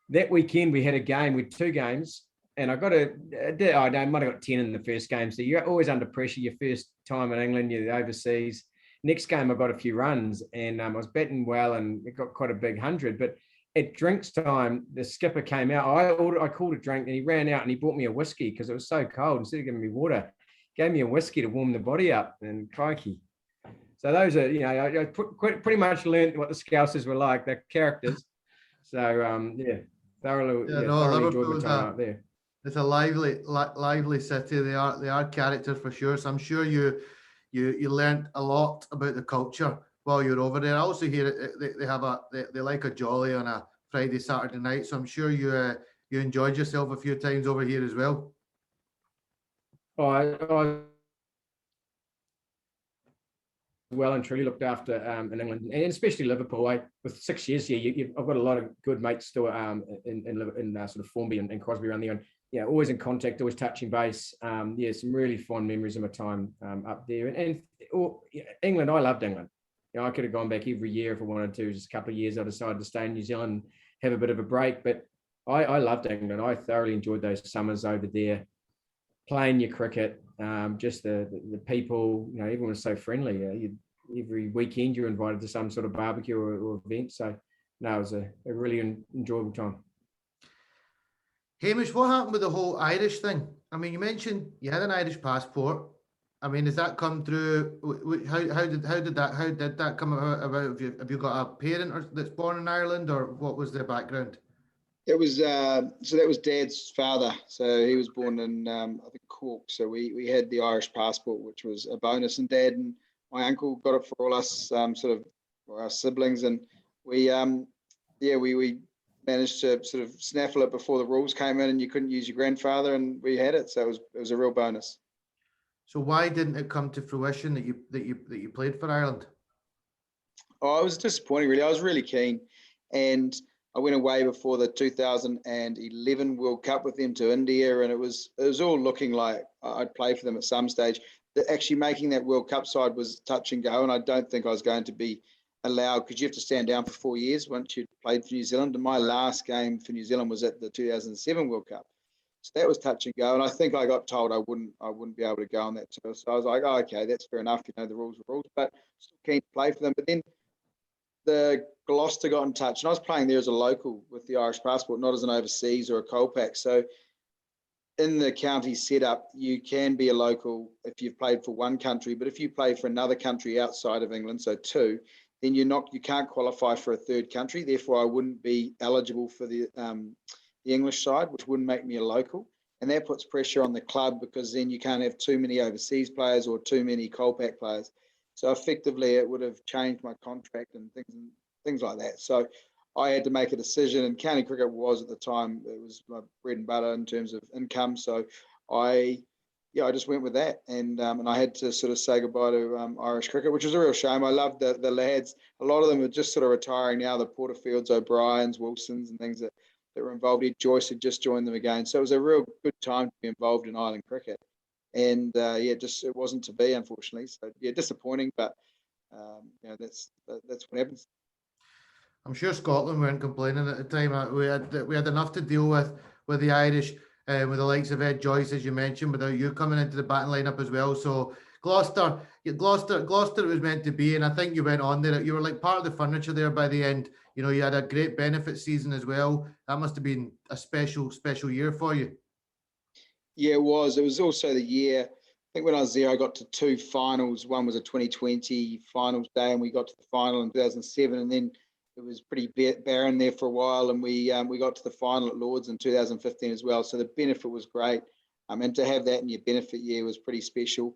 that weekend we had a game with 2 games, and I might have got 10 in the first game. So you're always under pressure. Your first time in England, you're overseas. Next game, I got a few runs, and I was batting well, and it got quite a big 100. But at drinks time, the skipper came out. I called a drink, and he ran out and he bought me a whiskey because it was so cold. Instead of giving me water, gave me a whiskey to warm the body up, and crikey. So those are, I pretty much learned what the Scousers were like, their characters. So thoroughly enjoyed my time out there. It's a lively city. They are characters for sure. So I'm sure you learnt a lot about the culture while you're over there. I also hear they like a jolly on a Friday, Saturday night. So I'm sure you enjoyed yourself a few times over here as well. I well and truly looked after in England, and especially Liverpool. With 6 years here, I've got a lot of good mates still in sort of Formby and Crosby around there, and yeah, always in contact, always touching base. Yeah, some really fond memories of my time up there. England, I loved England. I could have gone back every year if I wanted to. Just a couple of years, I decided to stay in New Zealand, have a bit of a break. But I loved England. I thoroughly enjoyed those summers over there, playing your cricket. Just the people. Everyone was so friendly. Every weekend you're invited to some sort of barbecue or event. So no, it was a really enjoyable time. Hamish, what happened with the whole Irish thing? I mean, you mentioned you had an Irish passport. I mean, does that come through? How did that come about? Have you got a parent that's born in Ireland, or what was their background? It was so that was Dad's father. So he was born in I think Cork. So we had the Irish passport, which was a bonus, and Dad and my uncle got it for all us sort of for our siblings, and we managed to sort of snaffle it before the rules came in, and you couldn't use your grandfather, and we had it. So it was a real bonus. So why didn't it come to fruition that you played for Ireland? Oh, it was disappointing, really. I was really keen, and I went away before the 2011 World Cup with them to India, and it was all looking like I'd play for them at some stage. Actually making that World Cup side was touch and go, and I don't think I was going to be allowed, because you have to stand down for 4 years once you'd played for New Zealand. And my last game for New Zealand was at the 2007 World Cup. So that was touch and go. And I think I got told I wouldn't be able to go on that tour. So I was like, oh, okay, that's fair enough. The rules are rules, but still keen to play for them. But then the Gloucester got in touch, and I was playing there as a local with the Irish passport, not as an overseas or a Colpack. So in the county setup, you can be a local if you've played for one country, but if you play for another country outside of England, so two, then you can't qualify for a third country. Therefore, I wouldn't be eligible for the English side, which wouldn't make me a local. And that puts pressure on the club, because then you can't have too many overseas players or too many Colpack players. So effectively, it would have changed my contract and things like that. So I had to make a decision, and county cricket was at the time, it was my bread and butter in terms of income. So I just went with that, and I had to sort of say goodbye to Irish cricket, which was a real shame. I loved the lads. A lot of them are just sort of retiring now. The Porterfields, O'Briens, Wilsons, and things that were involved. Joyce had just joined them again, so it was a real good time to be involved in Island cricket. And it wasn't to be, unfortunately. So yeah, disappointing, but that's what happens. I'm sure Scotland weren't complaining at the time. We had enough to deal with the Irish, with the likes of Ed Joyce, as you mentioned, without you coming into the batting lineup as well. So Gloucester was meant to be, and I think you went on there. You were like part of the furniture there by the end. You had a great benefit season as well. That must have been a special year for you. Yeah, it was. It was also the year, I think when I was there, I got to two finals. One was a 2020 finals day, and we got to the final in 2007, and then it was pretty barren there for a while, and we got to the final at Lords in 2015 as well. So the benefit was great, and to have that in your benefit year was pretty special.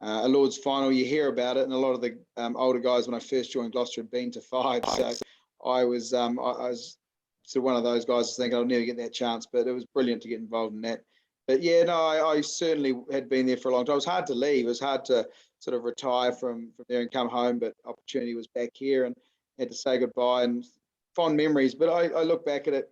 A Lords final, you hear about it, and a lot of the older guys when I first joined Gloucester had been to five. So I was sort of one of those guys thinking I'll never get that chance, but it was brilliant to get involved in that. But yeah, no, I certainly had been there for a long time. It was hard to leave. It was hard to sort of retire from there and come home, but opportunity was back here, and had to say goodbye, and fond memories. But I look back at it,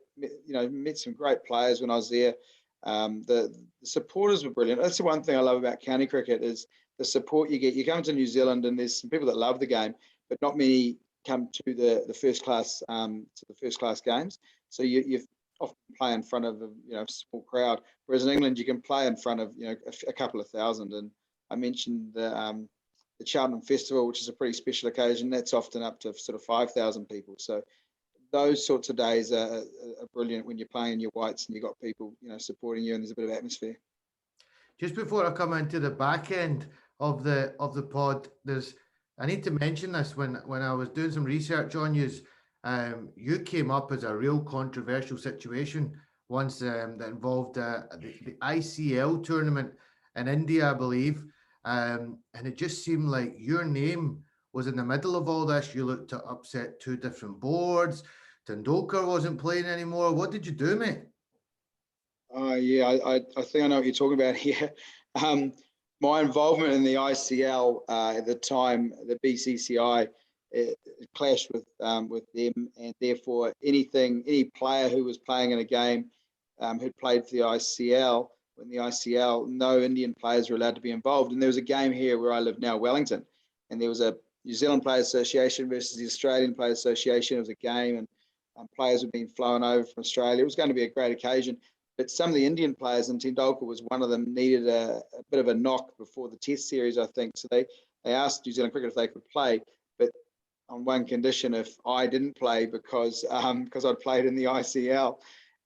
met some great players when I was there. The supporters were brilliant. That's the one thing I love about county cricket is the support you get. You come to New Zealand, and there's some people that love the game, but not many come to the first class games. So you often play in front of a small crowd, whereas in England you can play in front of a couple of thousand. And I mentioned the Cheltenham Festival, which is a pretty special occasion. That's often up to sort of 5,000 people. So those sorts of days are brilliant when you're playing in your whites and you've got people supporting you, and there's a bit of atmosphere. Just before I come into the back end of the pod, I need to mention this. When I was doing some research on you, you came up as a real controversial situation once that involved the ICL tournament in India, I believe. And it just seemed like your name was in the middle of all this. You looked to upset two different boards. Tendulkar wasn't playing anymore. What did you do, mate? Yeah, I think I know what you're talking about here. My involvement in the ICL at the time, the BCCI, it clashed with them, and therefore any player who was playing in a game who'd played for the ICL, when the ICL, no Indian players were allowed to be involved. And there was a game here where I live now, Wellington, and there was a New Zealand Players Association versus the Australian Players Association. It was a game, and players were being flown over from Australia. It was going to be a great occasion. But some of the Indian players, and Tendulkar was one of them, needed a bit of a knock before the Test series, I think. So they asked New Zealand Cricket if they could play, but on one condition: if I didn't play, because I'd played in the ICL,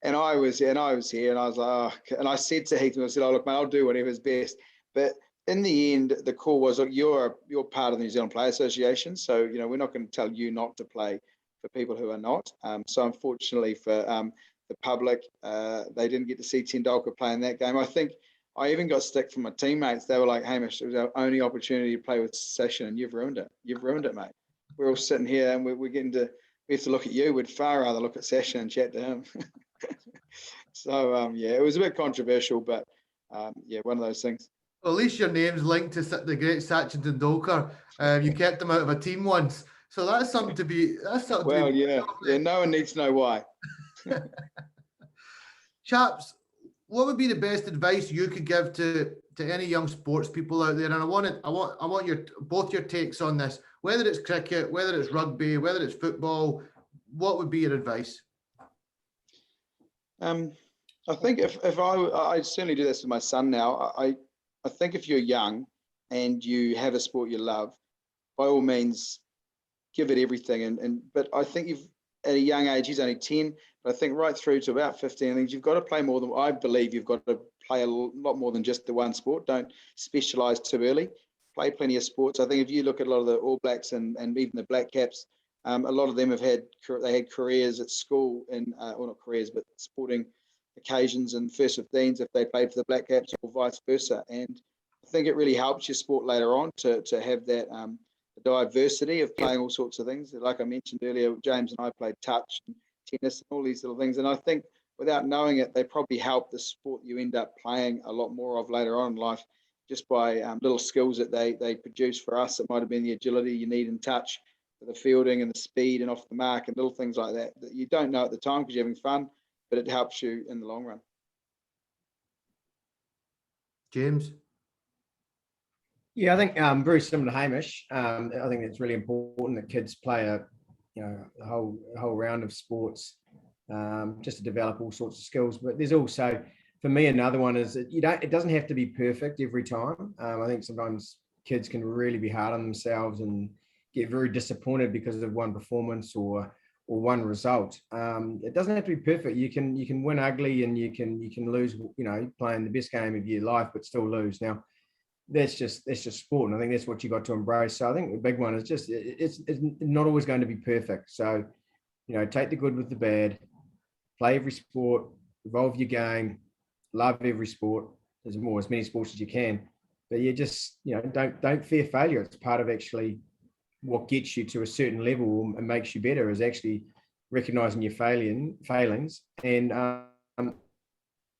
and I was here, and I was like, oh, and I said to Heath, I said, oh look, mate, I'll do whatever's best. But in the end, the call was, look, you're part of the New Zealand Players Association, so we're not going to tell you not to play for people who are not. So unfortunately for the public, they didn't get to see Tendulkar play in that game. I think I even got stick from my teammates. They were like, Hamish, it was our only opportunity to play with Sachin, and you've ruined it. You've ruined it, mate. We're all sitting here and we have to look at you. We'd far rather look at Sachin and chat to him. So, it was a bit controversial, but one of those things. Well, at least your name's linked to the great Sachin Tendulkar. You kept him out of a team once. So that's something to be. No one needs to know why. Chaps, what would be the best advice you could give to any young sports people out there? And I want both your takes on this. Whether it's cricket, whether it's rugby, whether it's football, what would be your advice? I think if I certainly do this with my son now. I think if you're young and you have a sport you love, by all means, give it everything. But I think at a young age, he's only 10, but I think right through to about 15, I think you've got to play more than, I believe you've got to play a lot more than just the one sport. Don't specialize too early. Play plenty of sports. I think if you look at a lot of the All Blacks and even the Blackcaps, a lot of them had careers at school or not careers, but sporting occasions and first 15s if they played for the Blackcaps or vice versa. And I think it really helps your sport later on to have that diversity of playing all sorts of things. Like I mentioned earlier, James and I played touch and tennis and all these little things. And I think without knowing it, they probably help the sport you end up playing a lot more of later on in life, just by little skills that they produce. For us, it might have been the agility you need in touch, for the fielding and the speed and off the mark and little things like that you don't know at the time because you're having fun, but it helps you in the long run. James? Yeah, I think very similar to Hamish. I think it's really important that kids play a whole round of sports just to develop all sorts of skills. But there's also, for me, another one is that it doesn't have to be perfect every time. I think sometimes kids can really be hard on themselves and get very disappointed because of one performance or one result. It doesn't have to be perfect. You can win ugly and you can lose, playing the best game of your life, but still lose. Now, that's just sport, and I think that's what you got to embrace. So I think the big one is just it's not always going to be perfect. So take the good with the bad, play every sport, evolve your game, love every sport, as many sports as you can. But you just don't fear failure. It's part of actually what gets you to a certain level and makes you better, is actually recognizing your failings and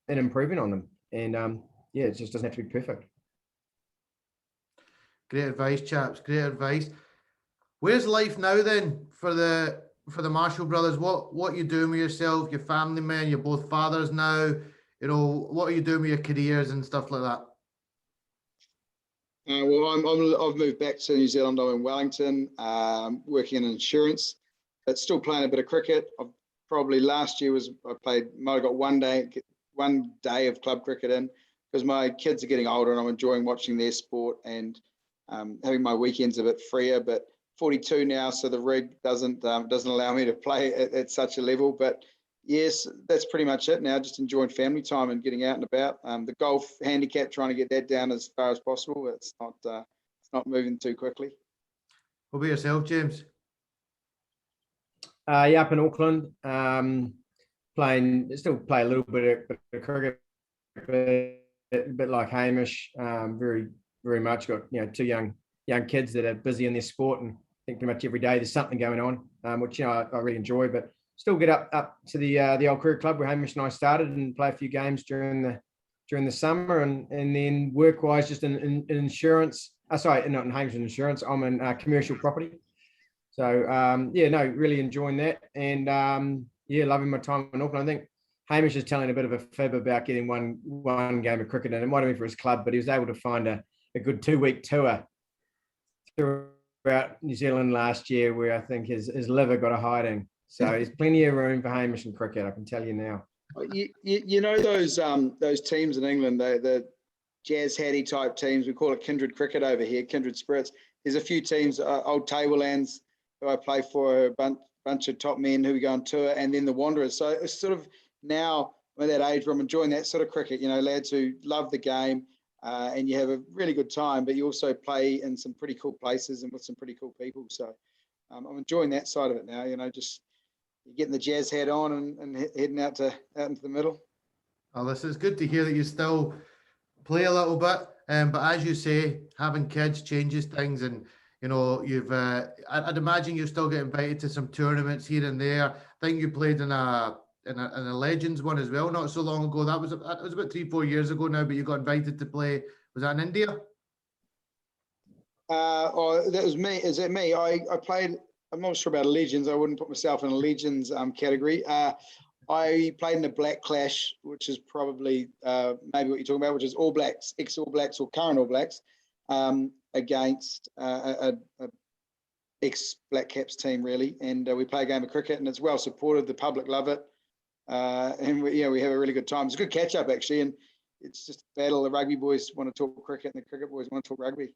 improving on them. And it just doesn't have to be perfect. Great advice, chaps. Great advice. Where's life now then for the Marshall brothers? What are you doing with yourself, your family, man? You're both fathers now. What are you doing with your careers and stuff like that? I've moved back to New Zealand. I'm in Wellington, working in insurance, but still playing a bit of cricket. Last year might have got one day of club cricket in, because my kids are getting older and I'm enjoying watching their sport and having my weekends a bit freer. But 42 now, so the rig doesn't allow me to play at such a level. But yes, that's pretty much it now. Just enjoying family time and getting out and about. The golf handicap, trying to get that down as far as possible. It's not moving too quickly. What about yourself, James? Up in Auckland. still play a little bit of cricket, but a bit like Hamish, very, very much got, two young kids that are busy in their sport, and I think pretty much every day there's something going on, which, I really enjoy, but still get up to the old cricket club where Hamish and I started and play a few games during the summer, and then work-wise just in insurance. Sorry, not in Hamish insurance. I'm in commercial property. So really enjoying that, and loving my time in Auckland. I think Hamish is telling a bit of a fib about getting one game of cricket, and it might have been for his club, but he was able to find a good 2-week tour throughout New Zealand last year, where I think his liver got a hiding. So there's plenty of room for Hamish in cricket, I can tell you now. You know those teams in England, the Jazz Hattie type teams, we call it kindred cricket over here, kindred spirits. There's a few teams, old Tablelands, who I play for, a bunch of top men who we go on tour, and then the Wanderers. So it's sort of now I'm at that age where I'm enjoying that sort of cricket, lads who love the game, and you have a really good time, but you also play in some pretty cool places and with some pretty cool people. So I'm enjoying that side of it now, just getting the Jazz hat on and heading out into the middle. Oh, this is good to hear that you still play a little bit. But as you say, having kids changes things, and you've I'd imagine you still get invited to some tournaments here and there. I think you played in a Legends one as well not so long ago. That was about 3-4 years ago now, but you got invited to play. Was that in India? That was me. Is that me? I played. I'm not sure about Legends. I wouldn't put myself in a Legends category. I played in the Black Clash, which is probably maybe what you're talking about, which is All Blacks, ex-All Blacks or current All Blacks, against a ex-Blackcaps team, really. And we play a game of cricket, and it's well supported. The public love it. And we have a really good time. It's a good catch-up, actually, and it's just a battle. The rugby boys want to talk cricket, and the cricket boys want to talk rugby.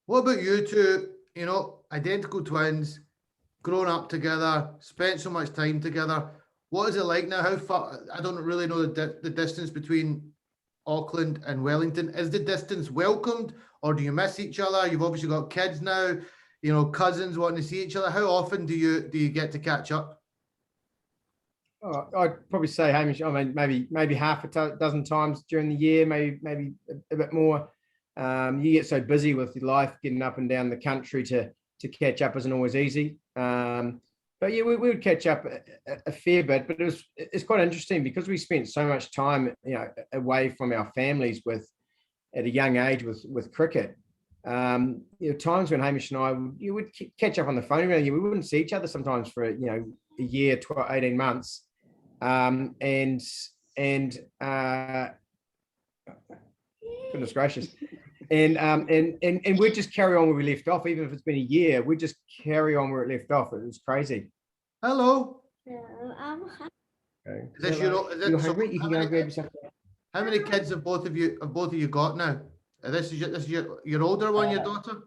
What about you two? Identical twins, grown up together, spent so much time together. What is it like now? How far? I don't really know the distance between Auckland and Wellington. Is the distance welcomed, or do you miss each other? You've obviously got kids now, cousins wanting to see each other. How often do you get to catch up? Oh, I'd probably say, Hamish, I mean, maybe half a dozen times during the year, maybe a bit more. You get so busy with your life, getting up and down the country to catch up isn't always easy. But yeah, we would catch up a fair bit, but it's quite interesting because we spent so much time, away from our families at a young age with cricket. Times when Hamish and I would catch up on the phone. We wouldn't see each other sometimes for a year, 12, 18 months, and goodness gracious. And we'd just carry on where we left off, even if it's been a year. We'd just carry on where it left off. It was crazy. Hello. Okay. Is this You're hungry? You can go and grab yourself. How many kids have both of you got now? This is your older one, your daughter?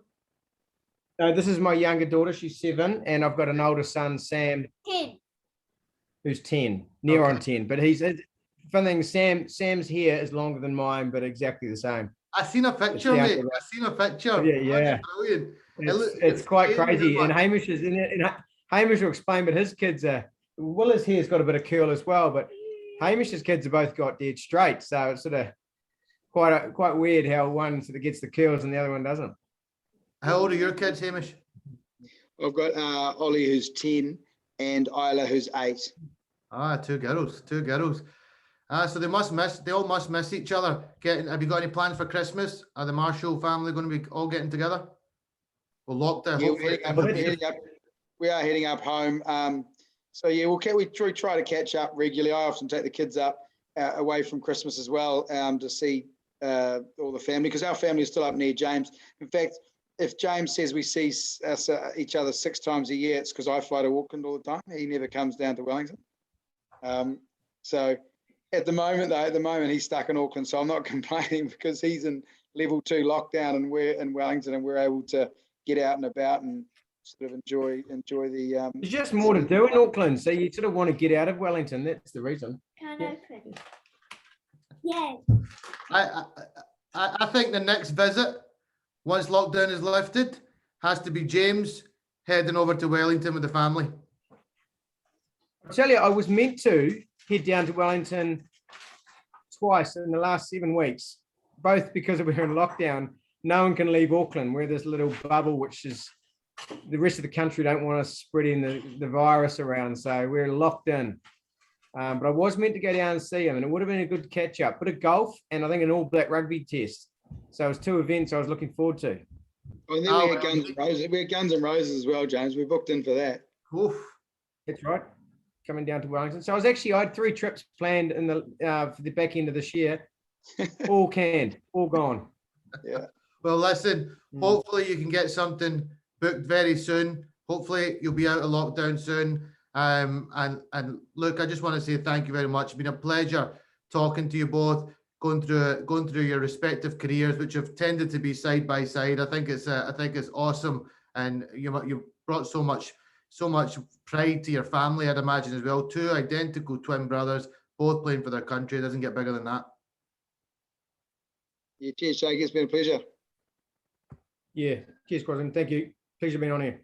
No, this is my younger daughter. She's 7, and I've got an older son, Sam, 10. who's 10, near on 10. But fun thing, Sam's hair is longer than mine, but exactly the same. I seen a picture, mate. I seen a picture. Yeah. Brilliant. It's quite crazy. And Hamish is in it. And Hamish will explain, but his kids Willa's hair's got a bit of curl as well, but Hamish's kids have both got dead straight. So it's sort of quite weird how one sort of gets the curls and the other one doesn't. How old are your kids, Hamish? I've got Ollie, who's 10, and Isla, who's 8. Two girls. So they all must miss each other. Have you got any plans for Christmas? Are the Marshall family going to be all getting together? We'll lock down. Yeah, we are heading up home. So yeah, we try to catch up regularly. I often take the kids up away from Christmas as well, to see all the family, because our family is still up near James. In fact, if James says we see each other 6 times a year, it's because I fly to Auckland all the time. He never comes down to Wellington. So at the moment he's stuck in Auckland, so I'm not complaining because he's in level 2 lockdown and we're in Wellington, and we're able to get out and about and sort of enjoy the. There's just more to do in Auckland, so you sort of want to get out of Wellington. That's the reason. Can't open. Yeah. I think the next visit, once lockdown is lifted, has to be James heading over to Wellington with the family. I tell you, I was meant to head down to Wellington twice in the last 7 weeks, both because we're in lockdown. No one can leave Auckland. We're this little bubble, which is the rest of the country don't want us spreading the virus around. So we're locked in. But I was meant to go down and see him, and it would have been a good catch up. Bit of golf and I think an all black rugby test. So it was 2 events I was looking forward to. And then we had Guns and Roses. We had Guns and Roses as well, James. We booked in for that. Oof. That's right. Coming down to Wellington. So I had 3 trips planned in the for the back end of this year. All canned, all gone. Yeah. Well, listen, hopefully you can get something booked very soon. Hopefully you'll be out of lockdown soon. And look, I just want to say thank you very much. It's been a pleasure talking to you both, going through your respective careers, which have tended to be side by side. I think it's awesome, and you brought so much pride to your family, I'd imagine, as well. 2 identical twin brothers, both playing for their country. It doesn't get bigger than that. Yeah, cheers, Jake. It's been a pleasure. Yeah. Cheers, Quasin. Thank you. Pleasure being on here.